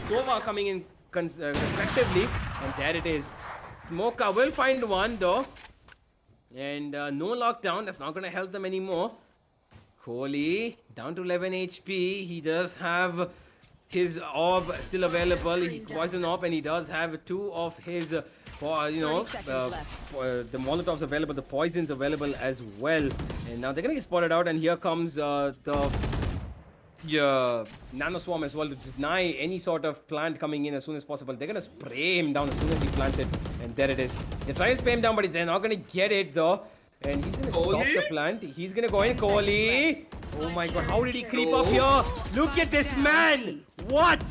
Sova coming in respectively, and there it is. Mocha will find one though, and no lockdown. That's not gonna help them anymore. Kohli down to 11 HP. He does have his orb still available. He poison orb, and he does have 2 of his the molotovs available, the poisons available as well. And now they're gonna get spotted out, and here comes the nano swarm as well to deny any sort of plant coming in as soon as possible. They're gonna spray him down as soon as he plants it, and there it is. They're trying to spray him down, but they're not gonna get it though. And he's gonna stop the plant. He's gonna go in. Kohli. Oh my god, how did he creep up here? Look at this man! What?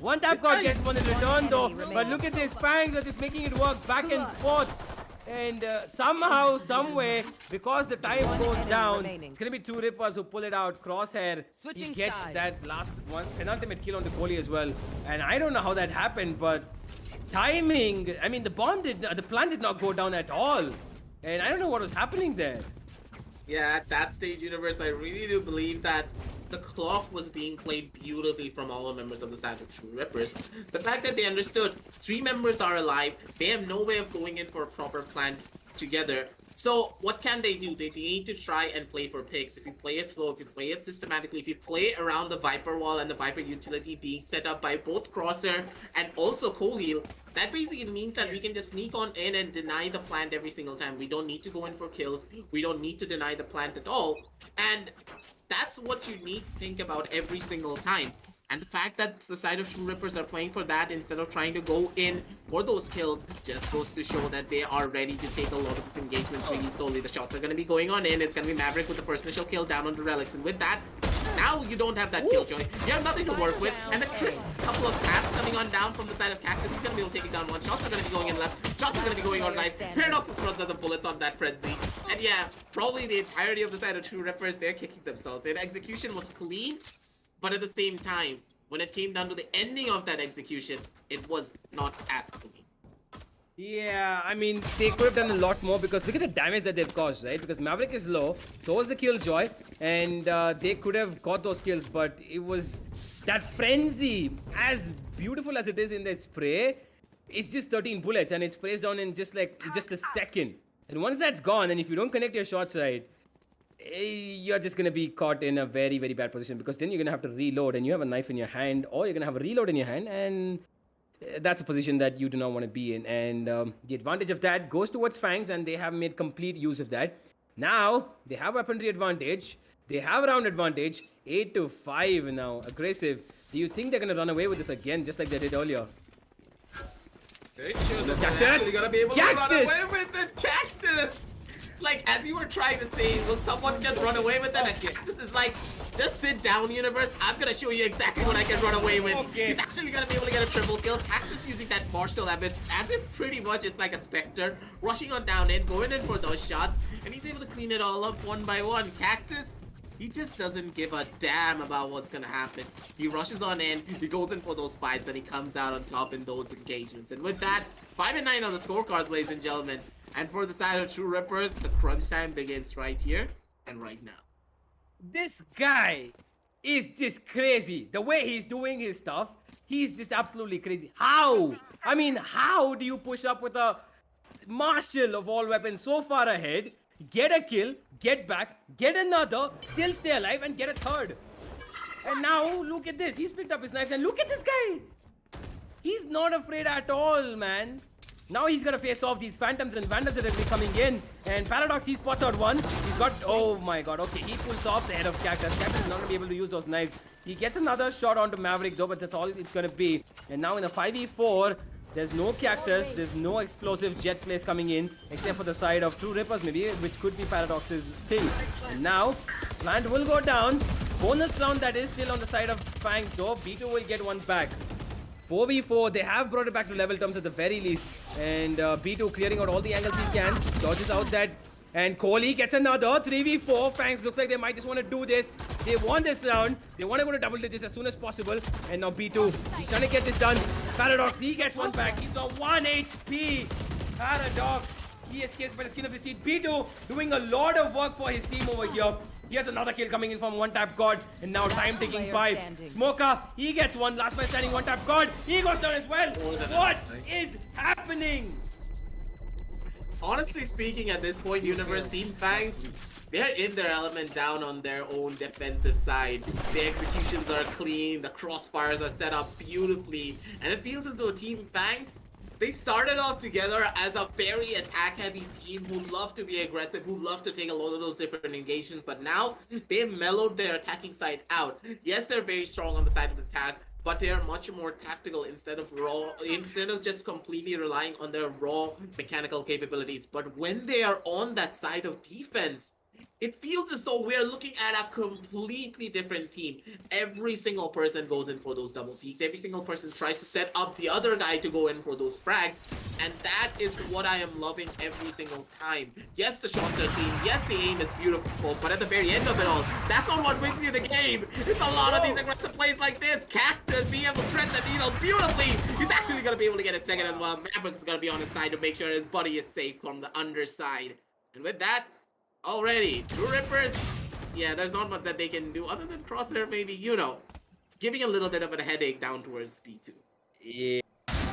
One tap god gets one in return though, but look at this. Fangs are just making it work back and forth. And somehow, someway, because the time goes down, it's gonna be 2 Rippers who pull it out. Crosshair, he gets that last one, penultimate kill on the Kohli as well. And I don't know how that happened, but timing, I mean, the plant did not go down at all. And I don't know what was happening there.
Yeah, at that stage, Universe, I really do believe that the clock was being played beautifully from all the members of the side of True Rippers. The fact that they understood 3 members are alive, they have no way of going in for a proper plan together. So what can they do? They need to try and play for picks. If you play it slow, if you play it systematically, if you play around the Viper wall and the Viper utility being set up by both Crosshair and also Khalil, that basically means that we can just sneak on in and deny the plant every single time. We don't need to go in for kills. We don't need to deny the plant at all. And that's what you need to think about every single time. And the fact that the side of True Rippers are playing for that instead of trying to go in for those kills just goes to show that they are ready to take a lot of these engagements really slowly. The shots are going to be going on in. It's going to be Maverick with the first initial kill down on the Relics. And with that, now you don't have that killjoy. You have nothing to work with. And a crisp couple of taps coming on down from the side of Cactus. He's going to be able to take it down one. Shots are going to be going in left. Shots are going to be going on right. Paradoxes runs out the bullets on that Frenzy. And yeah, probably the entirety of the side of True Rippers, they're kicking themselves. Their execution was clean. But at the same time, when it came down to the ending of that execution, it was not as clean.
Yeah, I mean, they could have done a lot more because look at the damage that they've caused, right? Because Maverick is low, so was the Killjoy, and they could have got those kills, but it was that Frenzy, as beautiful as it is in the spray, it's just 13 bullets and it sprays down in just a second. And once that's gone, and if you don't connect your shots right, you're just going to be caught in a very, very bad position because then you're going to have to reload and you have a knife in your hand or you're going to have a reload in your hand and that's a position that you do not want to be in. And the advantage of that goes towards Fangs and they have made complete use of that. Now, they have weaponry advantage. They have round advantage. 8-5 now. Aggressive. Do you think they're going to run away with this again just like they did earlier?
Very sure that
Cactus!
they're actually going to be able to run
Cactus!
away with it. Cactus! Like, as you were trying to say, will someone just run away with that? Cactus is like, just sit down, Universe. I'm gonna show you exactly what I can run away with.
Okay.
He's actually gonna be able to get a triple kill. Cactus using that martial habits as if pretty much it's like a Spectre. Rushing on down in, going in for those shots. And he's able to clean it all up one by one. Cactus, he just doesn't give a damn about what's gonna happen. He rushes on in, he goes in for those fights, and he comes out on top in those engagements. And with that, 5-9 on the scorecards, ladies and gentlemen. And for the side of True Rippers, the crunch time begins right here and right now.
This guy is just crazy. The way he's doing his stuff, he's just absolutely crazy. How? I mean, how do you push up with a marshal of all weapons so far ahead, get a kill, get back, get another, still stay alive, and get a third? And now, look at this. He's picked up his knives, and look at this guy. He's not afraid at all, man. Now he's gonna face off these Phantoms and Vandals that are gonna be coming in. And Paradox, he spots out one. He's got, oh my god, okay, he pulls off the head of Cactus. Cactus is not gonna be able to use those knives. He gets another shot onto Maverick though, but that's all it's gonna be. And now in a 5v4, there's no Cactus, there's no explosive jet plays coming in, except for the side of True Rippers maybe, which could be Paradox's thing. And now, plant will go down. Bonus round that is still on the side of Fangs though. B2 will get one back. 4v4, they have brought it back to level terms at the very least. And B2 clearing out all the angles he can. Dodges out that. And Kohli gets another 3v4. Fangs looks like they might just want to do this. They won this round. They want to go to double digits as soon as possible. And now B2, he's trying to get this done. Paradox, he gets one back. He's on 1 HP. Paradox, he escapes by the skin of his teeth. B2 doing a lot of work for his team over here. Here's another kill coming in from one tap God. And now time ticking by. Smoker, he gets one. Last man standing, one tap God. He goes down as well. What is happening?
Honestly speaking, at this point, Universe Team Fangs, they're in their element down on their own defensive side. The executions are clean, the crossfires are set up beautifully, and it feels as though Team Fangs, they started off together as a very attack-heavy team who love to be aggressive, who love to take a lot of those different engagements, but now they've mellowed their attacking side out. Yes, they're very strong on the side of the attack, but they are much more tactical instead of just completely relying on their raw mechanical capabilities. But when they are on that side of defense, it feels as though we're looking at a completely different team. Every single person goes in for those double peaks. Every single person tries to set up the other guy to go in for those frags. And that is what I am loving every single time. Yes, the shots are clean. Yes, the aim is beautiful. But at the very end of it all, that's not what wins you the game. It's a lot of these aggressive plays like this. Cactus being able to thread the needle beautifully. He's actually going to be able to get a second as well. Maverick's going to be on his side to make sure his buddy is safe from the underside. And with that, already, True Rippers, yeah, there's not much that they can do other than Crosshair maybe, giving a little bit of a headache down towards B2.
Yeah.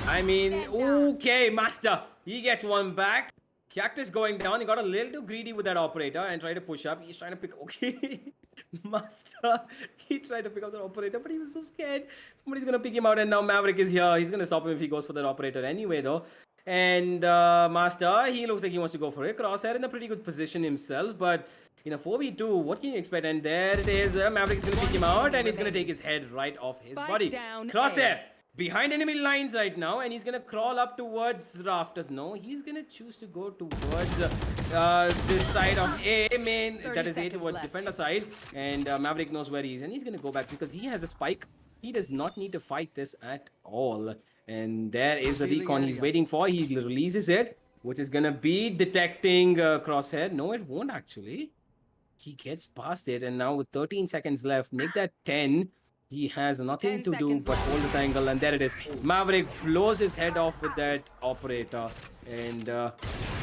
I mean, okay, Master. He gets one back. Cactus going down. He got a little too greedy with that operator and tried to push up. He's trying to pick. Okay. Master. He tried to pick up that operator, but he was so scared. Somebody's going to pick him out, and now Maverick is here. He's going to stop him if he goes for that operator anyway, though. And Master, he looks like he wants to go for it. Crosshair in a pretty good position himself, but in a 4v2, what can you expect? And there it is. Maverick is going to pick him out, and he's going to take his head right off his body. Crosshair behind enemy lines right now, and he's going to crawl up towards rafters. No, he's going to choose to go towards this side of A main. That is A towards defender side. And Maverick knows where he is, and he's going to go back because he has a spike. He does not need to fight this at all. And there is the recon he's waiting for. He releases it, which is going to be detecting Crosshair. No, it won't actually. He gets past it, and now with 13 seconds left, make that 10. He has nothing to do but hold this angle, and there it is. Maverick blows his head off with that operator. And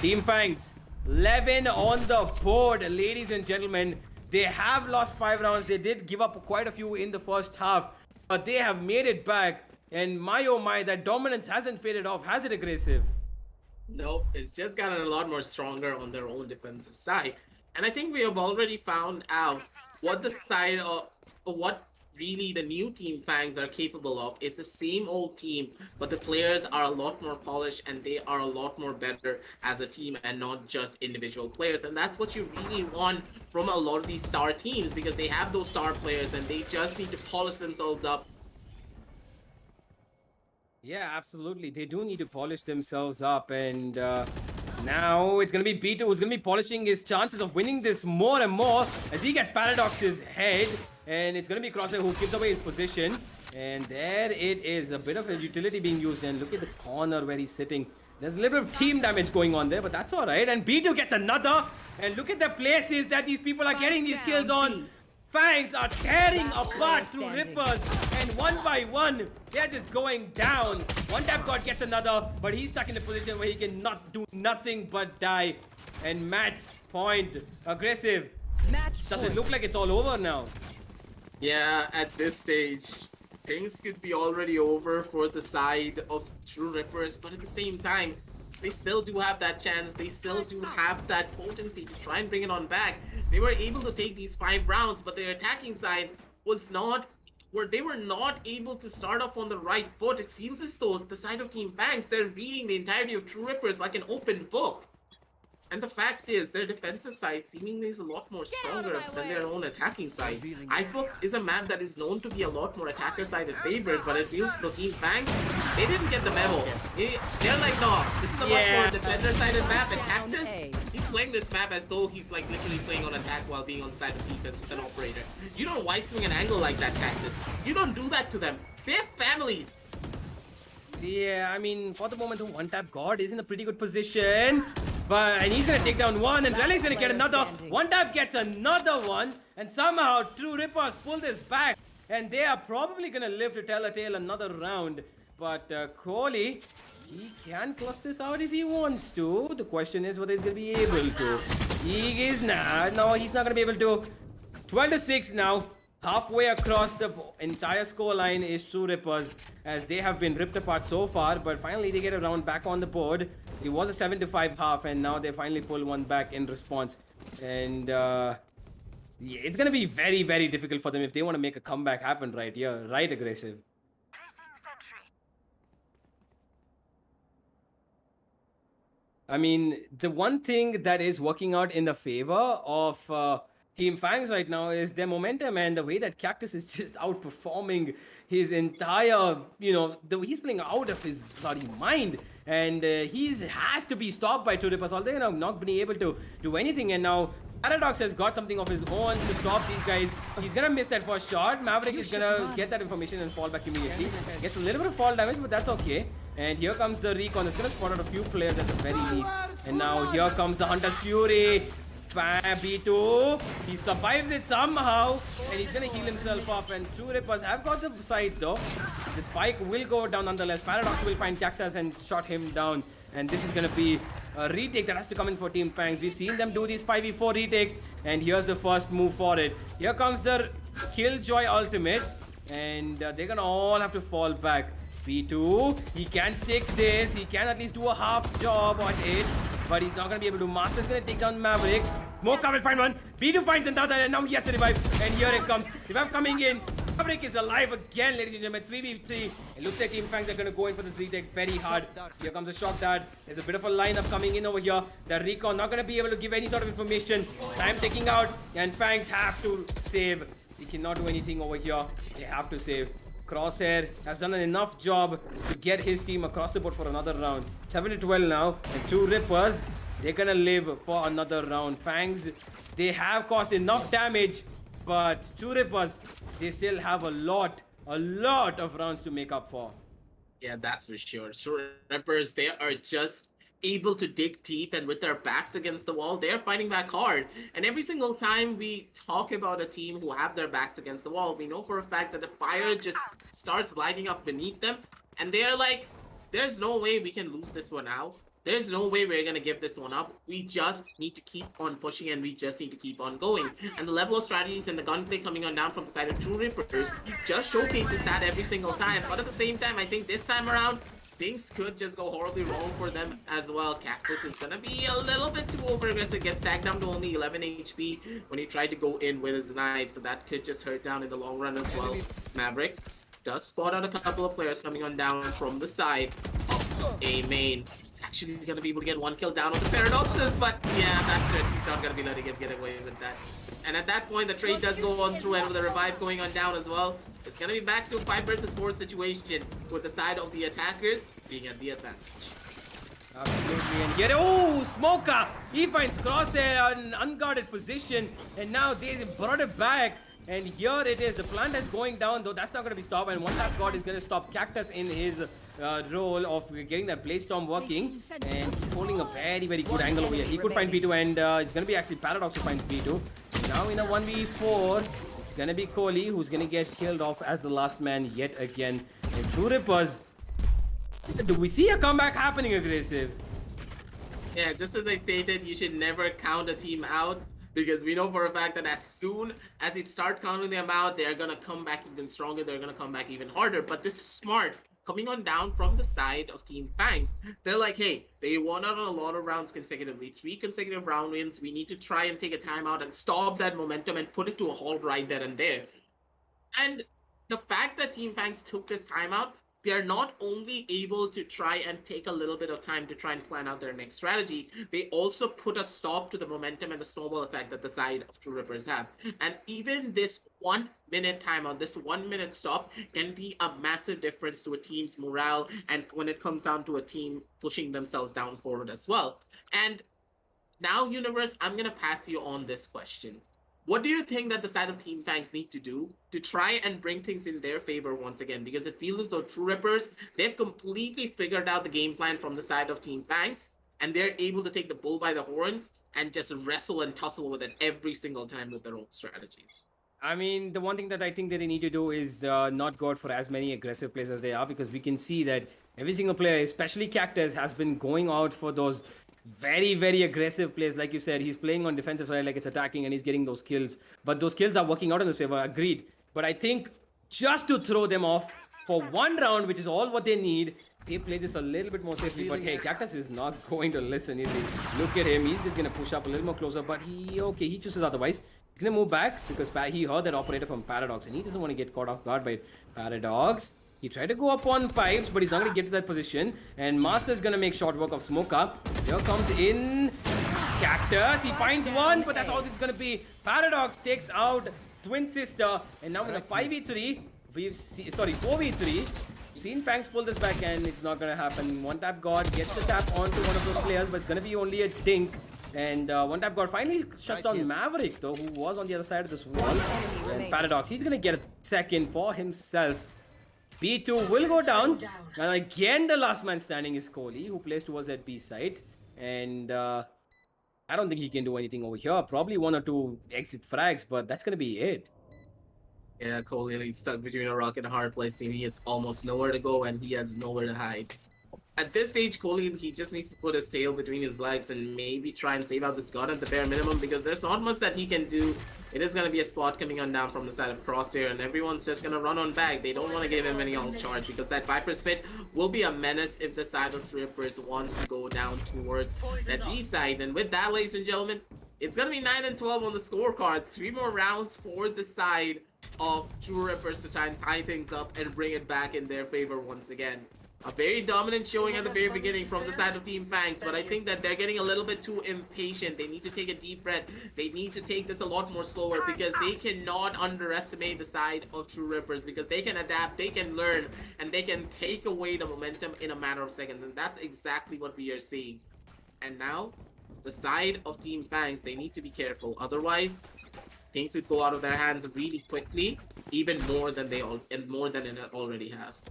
Team Fangs, 11 on the board, ladies and gentlemen. They have lost 5 rounds. They did give up quite a few in the first half, but they have made it back. And my oh my, that dominance hasn't faded off, has it, Aggressive?
No, it's just gotten a lot more stronger on their own defensive side. And I think we have already found out what the side of what really the new Team Fangs are capable of. It's the same old team, but the players are a lot more polished and they are a lot more better as a team and not just individual players. And that's what you really want from a lot of these star teams, because they have those star players and they just need to polish themselves up.
Yeah, absolutely. They do need to polish themselves up, and now it's going to be B2 who's going to be polishing his chances of winning this more and more as he gets Paradox's head, and it's going to be Crosshair who gives away his position. And there it is, a bit of a utility being used, and look at the corner where he's sitting. There's a little bit of team damage going on there, but that's all right. And B2 gets another, and look at the places that these people are getting these kills on. Fangs are tearing apart through Rippers, and one by one, they're just going down. One tap god gets another, but he's stuck in a position where he can not do nothing but die. And match point. Aggressive. Does it look like it's all over now?
Yeah, at this stage, things could be already over for the side of True Rippers, but at the same time, they still do have that chance. They still do have that potency to try and bring it on back. They were able to take these 5 rounds, but their attacking side was not, they were not able to start off on the right foot. It feels as though it's the side of Team Fangs. They're reading the entirety of True Rippers like an open book. And the fact is, their defensive side seemingly is a lot more stronger than their own attacking side. Icebox is a map that is known to be a lot more attacker-sided favorite, but it feels the Team Fangs, they didn't get the memo. They're like, no, this is a much more defender-sided map, and Cactus, he's playing this map as though he's like literally playing on attack while being on the side of defense with an operator. You don't white swing an angle like that, Cactus. You don't do that to them. They have families.
Yeah, I mean, for the moment, the one-tap god is in a pretty good position. And he's going to take down one, and Relic's going to get another. One tap gets another one, and somehow True Rippers pull this back, and they are probably going to live to tell a tale another round. But Kohli, he can clutch this out if he wants to. The question is whether he's going to be able to. He is not. No, he's not going to be able to. 12-6 now. Halfway across the entire scoreline is True Rippers, as they have been ripped apart so far, but finally they get a round back on the board. It was a 7-5 half, and now they finally pull one back in response. And yeah, it's going to be very, very difficult for them if they want to make a comeback happen right here. Right, Aggressive? I mean, the one thing that is working out in the favor of Team Fangs right now is their momentum, and the way that Cactus is just outperforming his entire, he's playing out of his bloody mind, and he has to be stopped by True Rippers. All they're not being able to do anything, and now Paradox has got something of his own to stop these guys. He's gonna miss that first shot. Maverick is gonna get that information and fall back immediately. Gets a little bit of fall damage, but that's okay. And here comes the recon. It's gonna spot out a few players at the very least. And now here comes the Hunter's Fury. B2, he survives it somehow, and he's gonna heal himself up. And True Rippers have got the side though. The spike will go down nonetheless. Paradox will find Cactus and shot him down, and this is gonna be a retake that has to come in for Team Fangs. We've seen them do these 5v4 retakes, and here's the first move for it. Here comes the Killjoy ultimate, and they're gonna all have to fall back. B2, he can stick this, he can at least do a half job on it, but he's not gonna be able to. Master's gonna take down Maverick. Smoke will find one. B2 finds another, and now he has to revive. And here it comes. Revive coming in. Maverick is alive again, ladies and gentlemen. 3v3. It looks like Team Fangs are gonna go in for this retake very hard. Here comes a shot dart. There's a bit of a lineup coming in over here. The recon not gonna be able to give any sort of information. Time taking out, and Fangs have to save. He cannot do anything over here. They have to save. Crosshair has done an enough job to get his team across the board for another round. 7-12 now, and 2 Rippers. They're gonna live for another round. Fangs, they have caused enough damage, but 2 Rippers, they still have a lot of rounds to make up for.
Yeah, that's for sure. Sure, Rippers, they are just able to dig deep, and with their backs against the wall, they're fighting back hard. And every single time we talk about a team who have their backs against the wall, we know for a fact that the fire just starts lighting up beneath them, and they're like, there's no way we can lose this one out. There's no way we're gonna give this one up. We just need to keep on pushing, and we just need to keep on going. And the level of strategies and the gunplay coming on down from the side of True Rippers just showcases that every single time. But at the same time, I think this time around, things could just go horribly wrong for them as well. Cactus is gonna be a little bit too over-aggressive, gets tagged down to only 11 HP when he tried to go in with his knife, so that could just hurt down in the long run as well. Maverick does spot out a couple of players coming on down from the side of A main. He's actually gonna be able to get one kill down on the Paradoxes, but yeah, that's he's not gonna be letting him get away with that. And at that point, the trade does go on through, and with the revive going on down as well, it's gonna be back to a 5 versus 4 situation, with the side of the attackers being at the advantage.
Absolutely, and here, oh, Smoker! He finds Crosshair in an unguarded position, and now they brought it back. And here it is, the plant is going down, though that's not going to be stopped. And one tap god is going to stop Cactus in his role of getting that Blaze Storm working. And he's holding a very, very good angle over here. He could find B2, and it's going to be actually Paradox who finds B2. Now in a 1v4, it's going to be Kohli who's going to get killed off as the last man yet again. And True Rippers, do we see a comeback happening, Aggressive?
Yeah, just as I stated, you should never count a team out, because we know for a fact that as soon as you start counting them out, they're going to come back even stronger, they're going to come back even harder. But this is smart, coming on down from the side of Team Fangs. They're like, hey, they won out on a lot of rounds consecutively, 3 consecutive round wins. We need to try and take a timeout and stop that momentum and put it to a halt right then and there. And the fact that Team Fangs took this timeout, they're not only able to try and take a little bit of time to try and plan out their next strategy, they also put a stop to the momentum and the snowball effect that the side of True Rippers have. And even this 1 minute timeout, this 1 minute stop can be a massive difference to a team's morale, and when it comes down to a team pushing themselves down forward as well. And now, Universe, I'm gonna pass you on this question. What do you think that the side of Team Fangs need to do to try and bring things in their favor once again? Because it feels as though True Rippers, they've completely figured out the game plan from the side of Team Fangs, and they're able to take the bull by the horns and just wrestle and tussle with it every single time with their own strategies.
I mean, the one thing that I think that they need to do is not go out for as many aggressive plays as they are, because we can see that every single player, especially Cactus, has been going out for those very, very aggressive plays. Like you said, he's playing on defensive side like it's attacking, and he's getting those kills. But those kills are working out in his favor, agreed. But I think just to throw them off for 1 round, which is all what they need, they play this a little bit more safely. But hey, Cactus is not going to listen, is he? Look at him. He's just going to push up a little more closer. But he chooses otherwise. He's going to move back because he heard that operator from Paradox, and he doesn't want to get caught off guard by Paradox. He tried to go up on pipes, but he's not going to get to that position. And Master's going to make short work of Smoker. Here comes in Cactus. He finds one, but that's all it's going to be. Paradox takes out Twin Sister. And now in a 5v3, 4v3, seen Fangs pull this back, and it's not going to happen. One tap god gets the tap onto one of those players, but it's going to be only a dink. And one tap god finally shuts down Maverick, though, who was on the other side of this wall. And Paradox, he's going to get a second for himself. B2 will go down, and again the last man standing is Kohli, who plays towards that B side, and I don't think he can do anything over here. Probably 1 or 2 exit frags, but that's gonna be it.
Yeah, Kohli, he's stuck between a rock and a hard place. He has almost nowhere to go, and he has nowhere to hide. At this stage, Coley, he just needs to put his tail between his legs and maybe try and save out this gun at the bare minimum, because there's not much that he can do. It is going to be a spot coming on down from the side of Crosshair, and everyone's just going to run on back. They don't want to give him any ult charge, because that Viper's Pit will be a menace if the side of Trippers wants to go down towards that B side. And with that, ladies and gentlemen, it's going to be 9 and 12 on the scorecard. 3 more rounds for the side of True Rippers to try and tie things up and bring it back in their favor once again. A very dominant showing at the very beginning from the side of Team Fangs, but I think that they're getting a little bit too impatient. They need to take a deep breath. They need to take this a lot more slower, because they cannot underestimate the side of True Rippers, because they can adapt, they can learn, and they can take away the momentum in a matter of seconds, and that's exactly what we are seeing. And now, the side of Team Fangs, they need to be careful. Otherwise, things could go out of their hands really quickly, even more than it already has.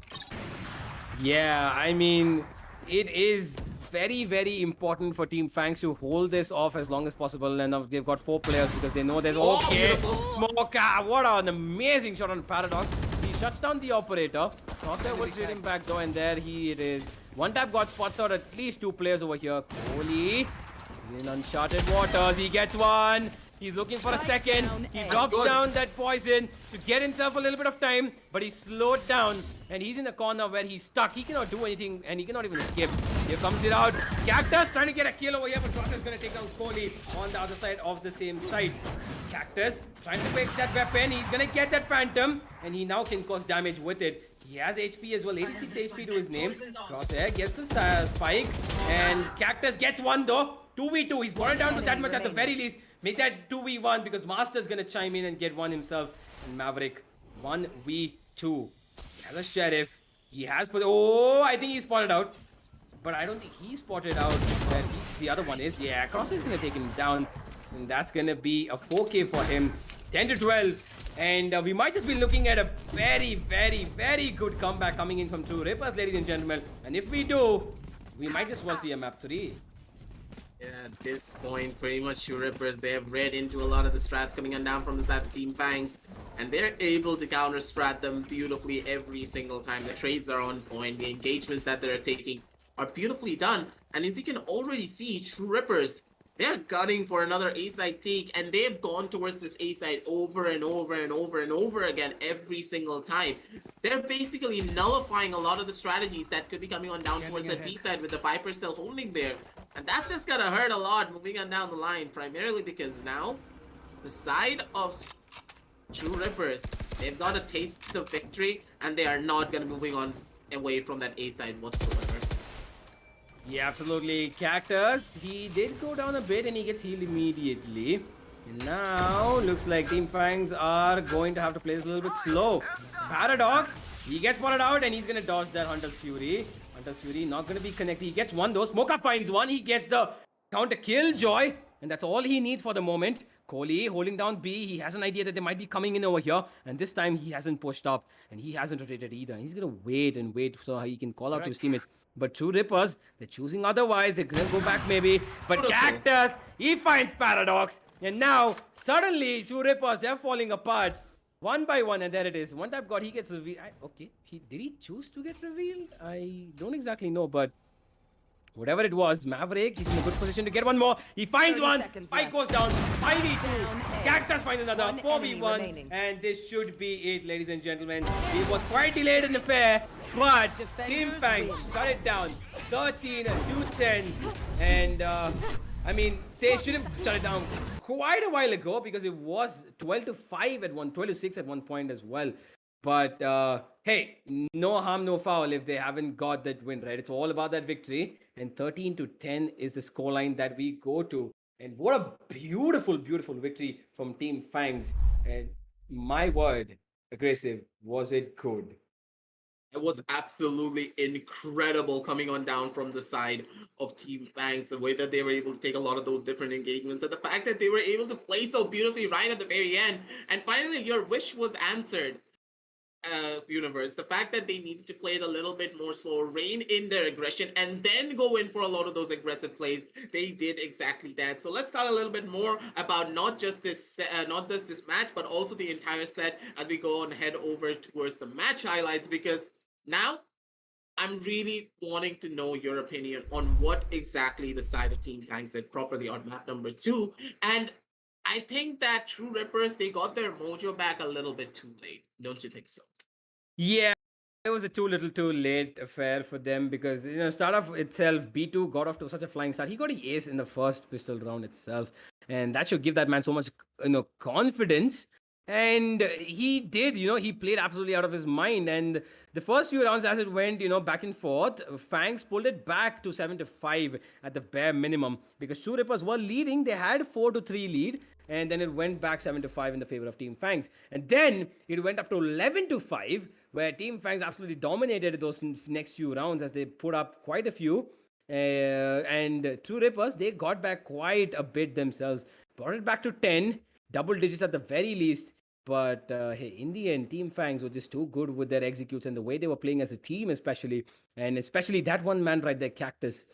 Yeah, I mean, it is very, very important for Team Fangs to hold this off as long as possible. And now they've got 4 players because they know there's okay. Smoke, what an amazing shot on Paradox. He shuts down the operator. Crosshair will treat him back though, and there it is. One tap got spots out at least 2 players over here. Kohli is in uncharted waters. He gets one. He's looking for a second. He drops down that poison to get himself a little bit of time, but he's slowed down and he's in a corner where he's stuck. He cannot do anything and he cannot even escape. Here comes it out. Cactus trying to get a kill over here, but Crosshair is going to take down Kohli on the other side of the same side. Cactus trying to pick that weapon. He's going to get that Phantom and he now can cause damage with it. He has HP as well, 86 HP to his name. Crosshair gets the spike and Cactus gets one though. 2v2, he's brought it down to that much at the very least. Make that 2v1 because Master's gonna chime in and get one himself. And Maverick, 1v2. He has a Sheriff. He has put. Oh, I think he spotted out. But I don't think he spotted out where the other one is. Yeah, Crosshair's gonna take him down. And that's gonna be a 4K for him. 10 to 12. And we might just be looking at a very, very, very good comeback coming in from True Rippers, ladies and gentlemen. And if we do, we might just well see a map 3.
Yeah, at this point, pretty much True Rippers, they have read into a lot of the strats coming on down from the side of Team Fangs, and they're able to counter strat them beautifully every single time. The trades are on point, the engagements that they're taking are beautifully done, and as you can already see, True Rippers, they're gunning for another A-side take, and they've gone towards this A-side over and over and over and over again every single time. They're basically nullifying a lot of the strategies that could be coming on down towards the B-side with the Viper still holding there. And that's just gonna hurt a lot moving on down the line, primarily because now the side of True Rippers, they've got a taste of victory, and they are not gonna moving on away from that A-side whatsoever.
Yeah, absolutely. Cactus, he did go down a bit and he gets healed immediately. And now, looks like Team Fangs are going to have to play this a little bit slow. Paradox, he gets spotted out and he's going to dodge that Hunter's Fury. Hunter's Fury not going to be connected. He gets one though. Smoker finds one. He gets the counter kill, Joy. And that's all he needs for the moment. Kohli holding down B. He has an idea that they might be coming in over here. And this time he hasn't pushed up. And he hasn't rotated either. He's going to wait and wait so he can call out to his teammates. But True Rippers, they're choosing otherwise. They're going to go back maybe. But Cactus, he finds Paradox. And now, suddenly, True Rippers, they're falling apart. One by one, and there it is. One tap God, he gets revealed. Okay, did he choose to get revealed? I don't exactly know, but whatever it was, Maverick, he's in a good position to get one more. He finds one. Spike goes down. 5v2. Cactus finds another. 4v1. And this should be it, ladies and gentlemen. It was quite delayed in the fair, but Team Fangs shut it down. 13 to 10. And I mean, they should have shut it down quite a while ago because it was 12 to 5 at 12 to 6 at one point as well. But hey, no harm, no foul if they haven't got that win, right? It's all about that victory. And 13 to 10 is the scoreline that we go to. And what a beautiful, beautiful victory from Team Fangs. And my word, aggressive, was it good?
It was absolutely incredible coming on down from the side of Team Fangs, the way that they were able to take a lot of those different engagements, and the fact that they were able to play so beautifully right at the very end. And finally, your wish was answered, Universe. The fact that they needed to play it a little bit more slow, rein in their aggression, and then go in for a lot of those aggressive plays, they did exactly that. So let's talk a little bit more about not just this match, but also the entire set as we go and head over towards the match highlights, because now I'm really wanting to know your opinion on what exactly the side of Team Fangs did properly on map number 2. And I think that True Rippers, they got their mojo back a little bit too late. Don't you think so?
Yeah, it was a too little too late affair for them because start off itself, B2 got off to such a flying start. He got an ace in the first pistol round itself, and that should give that man so much confidence. And he did, he played absolutely out of his mind. And the first few rounds, as it went, back and forth, Fangs pulled it back to 7-5 at the bare minimum because True Rippers were leading. They had 4-3 lead, and then it went back 7-5 in the favor of Team Fangs. And then it went up to 11-5, where Team Fangs absolutely dominated those next few rounds as they put up quite a few. And True Rippers, they got back quite a bit themselves, brought it back to 10, double digits at the very least. But hey, in the end, Team Fangs were just too good with their executes and the way they were playing as a team, especially. And especially that one man right there, Cactus.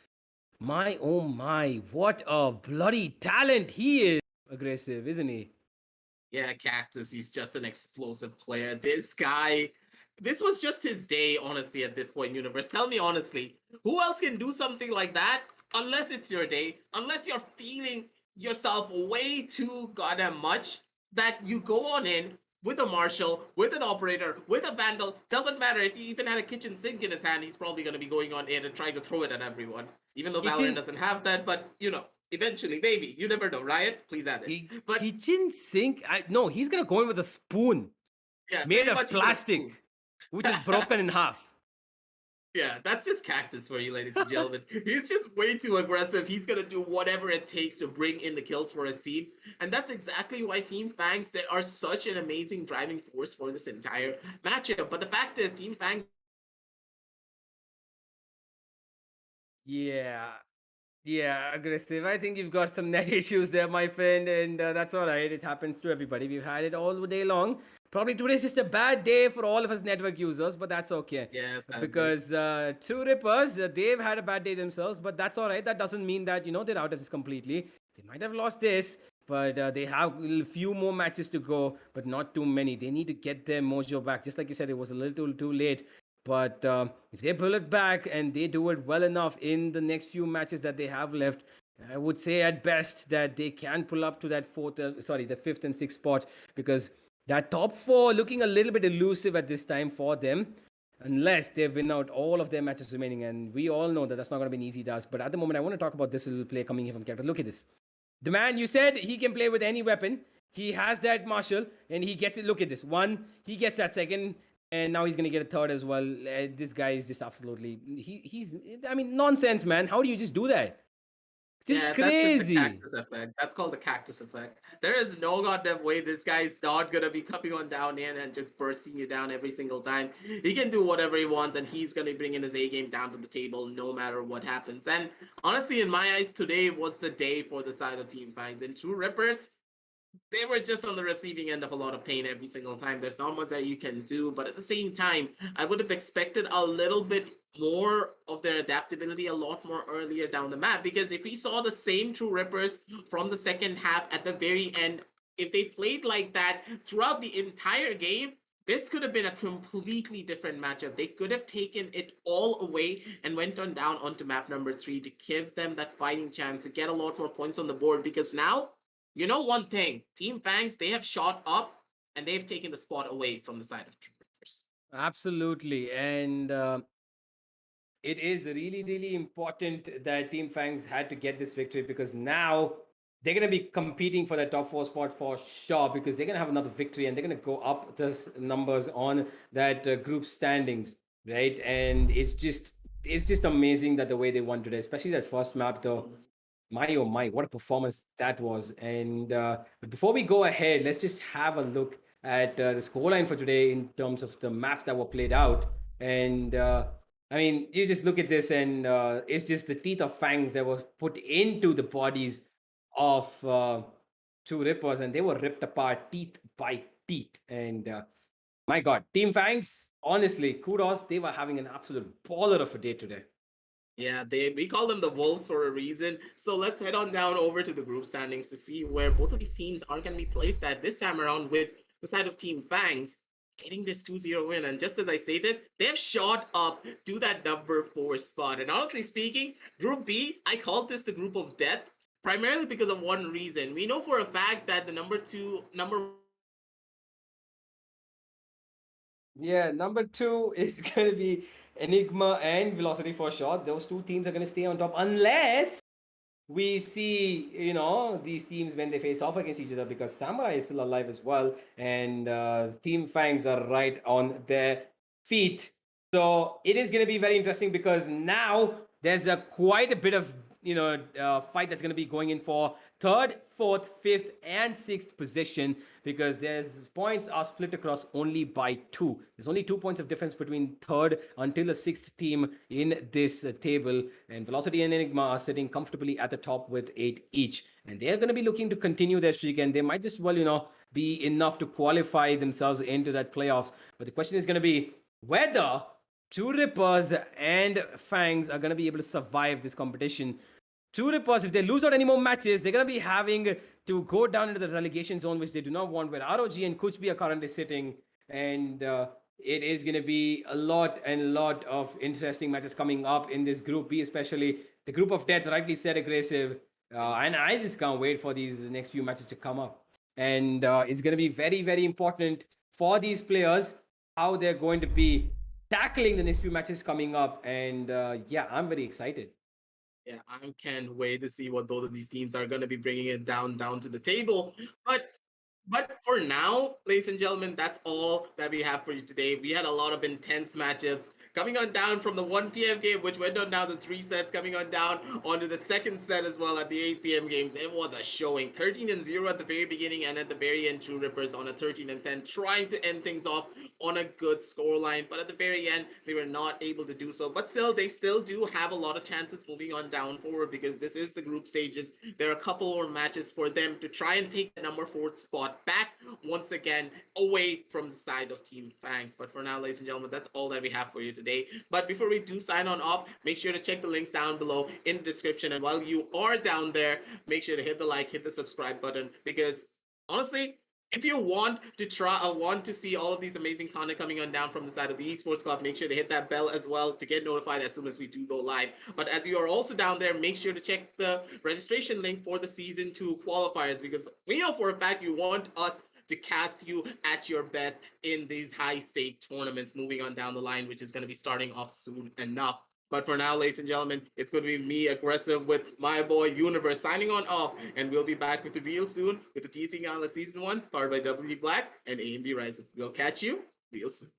My oh my, what a bloody talent he is. Aggressive, isn't he?
Yeah, Cactus, he's just an explosive player. This guy, this was just his day, honestly, at this point in Universe. Tell me honestly, who else can do something like that unless it's your day, unless you're feeling yourself way too goddamn much that you go on in with a Marshal, with an Operator, with a Vandal. Doesn't matter if he even had a kitchen sink in his hand, he's probably going to be going on in and trying to throw it at everyone. Even though Valorant doesn't have that, but eventually, maybe. You never know. Riot, please add it. But
kitchen sink? No, he's gonna go in with a spoon
yeah,
made
pretty
of
much even a
plastic,
spoon.
which is broken in half.
Yeah, that's just Cactus for you, ladies and gentlemen. He's just way too aggressive. He's gonna do whatever it takes to bring in the kills for his team. And that's exactly why Team Fangs, they are such an amazing driving force for this entire matchup. But the fact is, Team Fangs.
Yeah, aggressive. I think you've got some net issues there, my friend, and that's all right. It happens to everybody. We've had it all day long. Probably today's just a bad day for all of us network users, but that's okay.
Yes,
Because True Rippers, they've had a bad day themselves, but that's all right. That doesn't mean that, they're out of this completely. They might have lost this, but they have a few more matches to go, but not too many. They need to get their mojo back. Just like you said, it was a little too late. But if they pull it back and they do it well enough in the next few matches that they have left, I would say at best that they can pull up to that the fifth and sixth spot, because that top four looking a little bit elusive at this time for them, unless they win out all of their matches remaining. And we all know that that's not going to be an easy task. But at the moment, I want to talk about this little play coming here from Character. Look at this. The man, you said he can play with any weapon. He has that Marshal, and he gets it. Look at this. One, he gets that second, and now he's going to get a third as well. This guy is just absolutely... He's... I mean, nonsense, man. How do you just do that? Just crazy.
That's just the cactus effect. That's called the cactus effect. There is no goddamn way this guy's not gonna be coming on down in and just bursting you down every single time. He can do whatever he wants, and he's gonna bring in his A game down to the table no matter what happens. And honestly, in my eyes, today was the day for the side of Team Fangs. And True Rippers, they were just on the receiving end of a lot of pain every single time. There's not much that you can do, but at the same time, I would have expected a little bit more of their adaptability a lot more earlier down the map, because if we saw the same True Rippers from the second half at the very end, if they played like that throughout the entire game, this could have been a completely different matchup. They could have taken it all away and went on down onto map number 3 to give them that fighting chance to get a lot more points on the board, because now, you know one thing, Team Fangs, they have shot up and they've taken the spot away from the side of True Rippers.
Absolutely. And it is really, really important that Team Fangs had to get this victory, because now they're going to be competing for that top 4 spot for sure, because they're going to have another victory and they're going to go up the numbers on that group standings, right? And it's just amazing that the way they won today, especially that first map, though. My oh my, what a performance that was. And but before we go ahead, let's just have a look at the scoreline for today in terms of the maps that were played out. And I mean, you just look at this, and it's just the teeth of Fangs that were put into the bodies of True Rippers, and they were ripped apart teeth by teeth. And my God, Team Fangs, honestly, kudos. They were having an absolute baller of a day today.
Yeah, we call them the Wolves for a reason. So let's head on down over to the group standings to see where both of these teams are going to be placed at this time around, with the side of Team Fangs getting this 2-0 win. And just as I stated, they've shot up to that number 4 spot. And honestly speaking, Group B, I called this the group of death primarily because of one reason. We know for a fact that the number
Yeah, number two is going to be Enigma and Velocity for sure. Those two teams are going to stay on top unless we see, these teams when they face off against each other, because Samurai is still alive as well, and Team Fangs are right on their feet. So it is going to be very interesting because now there's quite a bit of fight that's going to be going in for third, fourth, fifth, and sixth position, because there's points are split across only by 2. There's only 2 points of difference between third until the sixth team in this table, and Velocity and Enigma are sitting comfortably at the top with 8 each, and they're going to be looking to continue their streak, and they might just be enough to qualify themselves into that playoffs. But the question is going to be whether Two Rippers and Fangs are going to be able to survive this competition. Two Rippers, if they lose out any more matches, they're going to be having to go down into the relegation zone, which they do not want, where ROG and Kuchbi are currently sitting. And it is going to be a lot of interesting matches coming up in this Group B, especially the Group of Death, rightly said, aggressive. And I just can't wait for these next few matches to come up. And it's going to be very, very important for these players how they're going to be tackling the next few matches coming up. And yeah, I'm very excited.
Yeah, I can't wait to see what both of these teams are going to be bringing it down to the table. But for now, ladies and gentlemen, that's all that we have for you today. We had a lot of intense matchups coming on down from the 1 p.m. game, which went on down to 3 sets, coming on down onto the second set as well at the 8 p.m. games. It was a showing. 13-0 at the very beginning, and at the very end, True Rippers on a 13-10, trying to end things off on a good scoreline. But at the very end, they were not able to do so. But still, they still do have a lot of chances moving on down forward, because this is the group stages. There are a couple more matches for them to try and take the number 4 spot back once again away from the side of Team Fangs. But for now, ladies and gentlemen, that's all that we have for you today. But before we do sign on off, make sure to check the links down below in the description. And while you are down there, make sure to hit the like, hit the subscribe button, because honestly, if you want to see all of these amazing content coming on down from the side of the Esports Club, make sure to hit that bell as well to get notified as soon as we do go live. But as you are also down there, make sure to check the registration link for the Season 2 qualifiers, because we know for a fact you want us to cast you at your best in these high-stake tournaments moving on down the line, which is going to be starting off soon enough. But for now, ladies and gentlemen, it's going to be me, Aggressive, with my boy Universe, signing on off, and we'll be back with the real soon with the TEC Gauntlet Season 1, powered by WB Black and AMD Ryzen. We'll catch you real soon.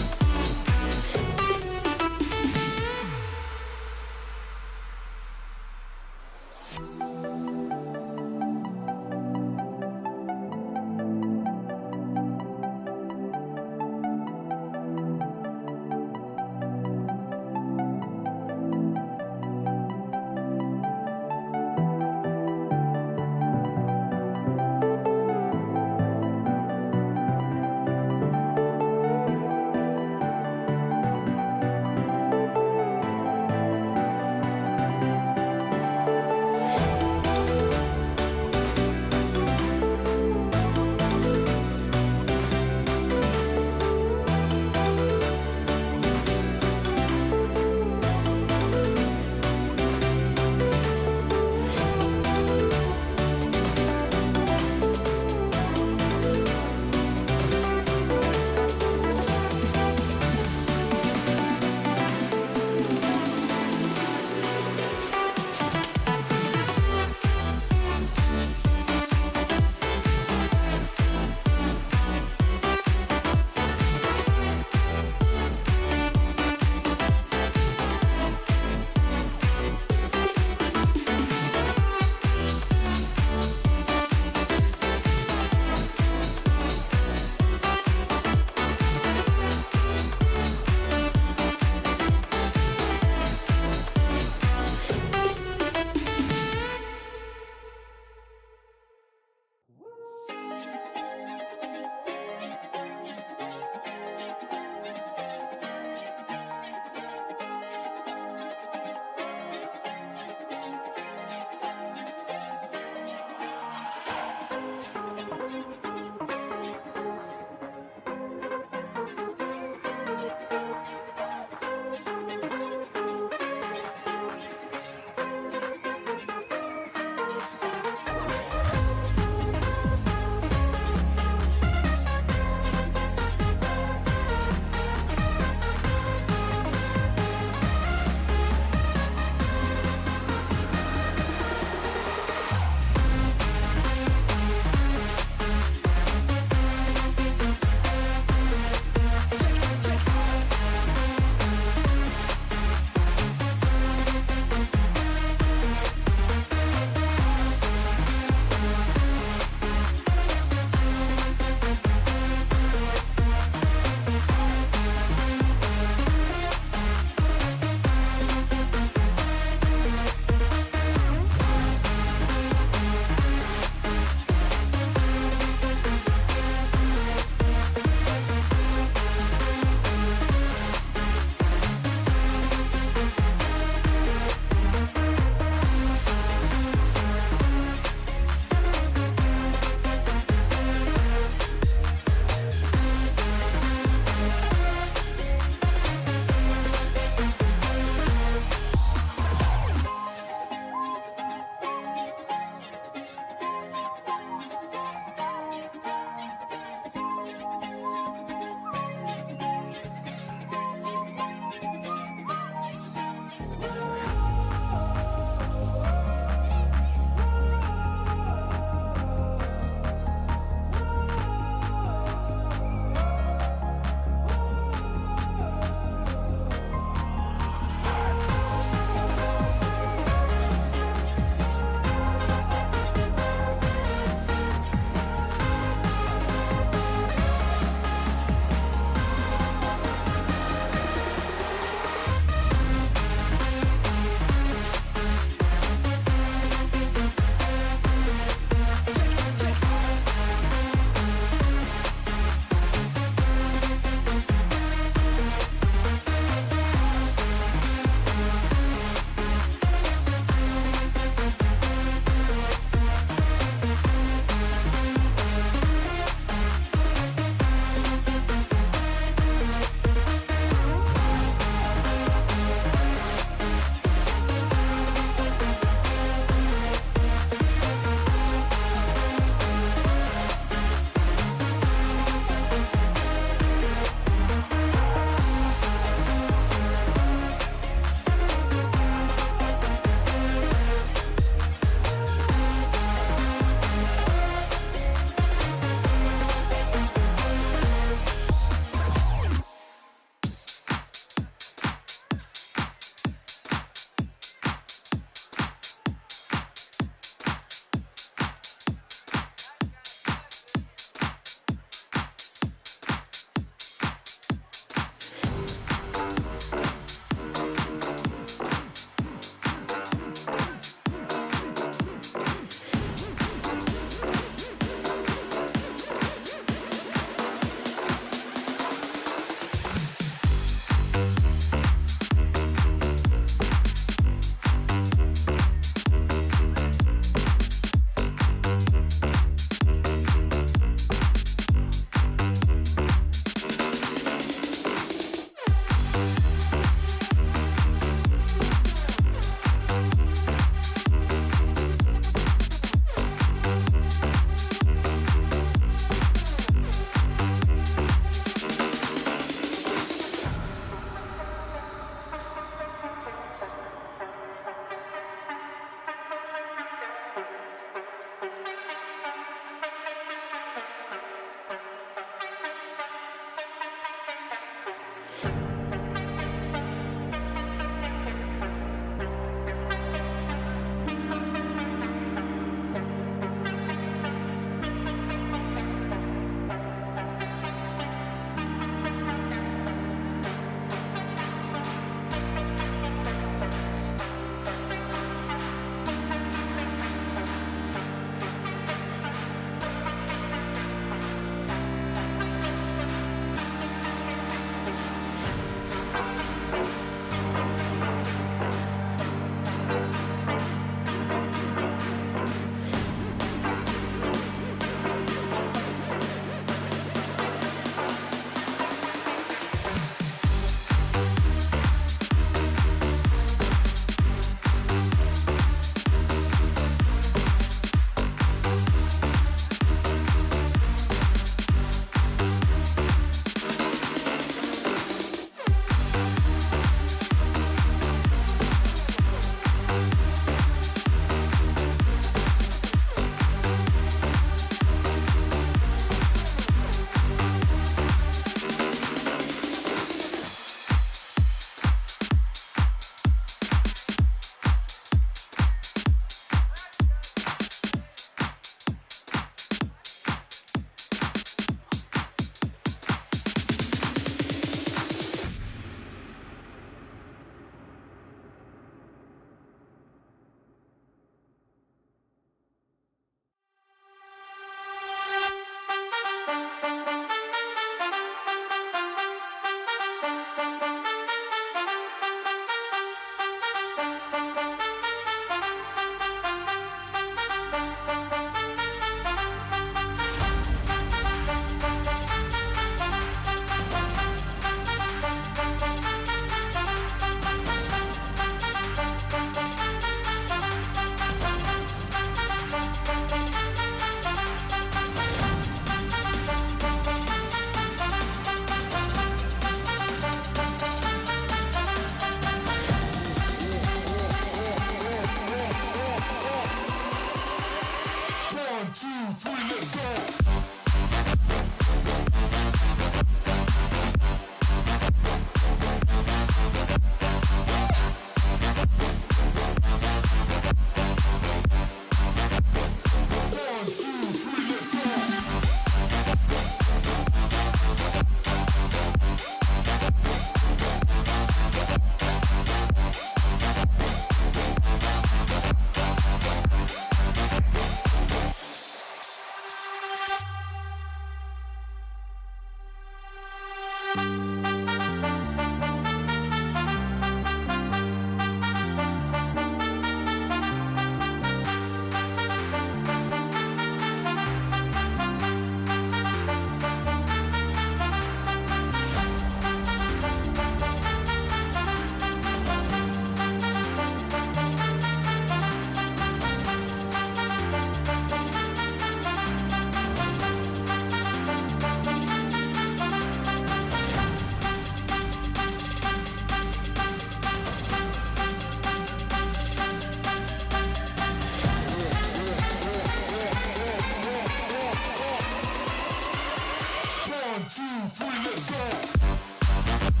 1, 2, 3, let's go.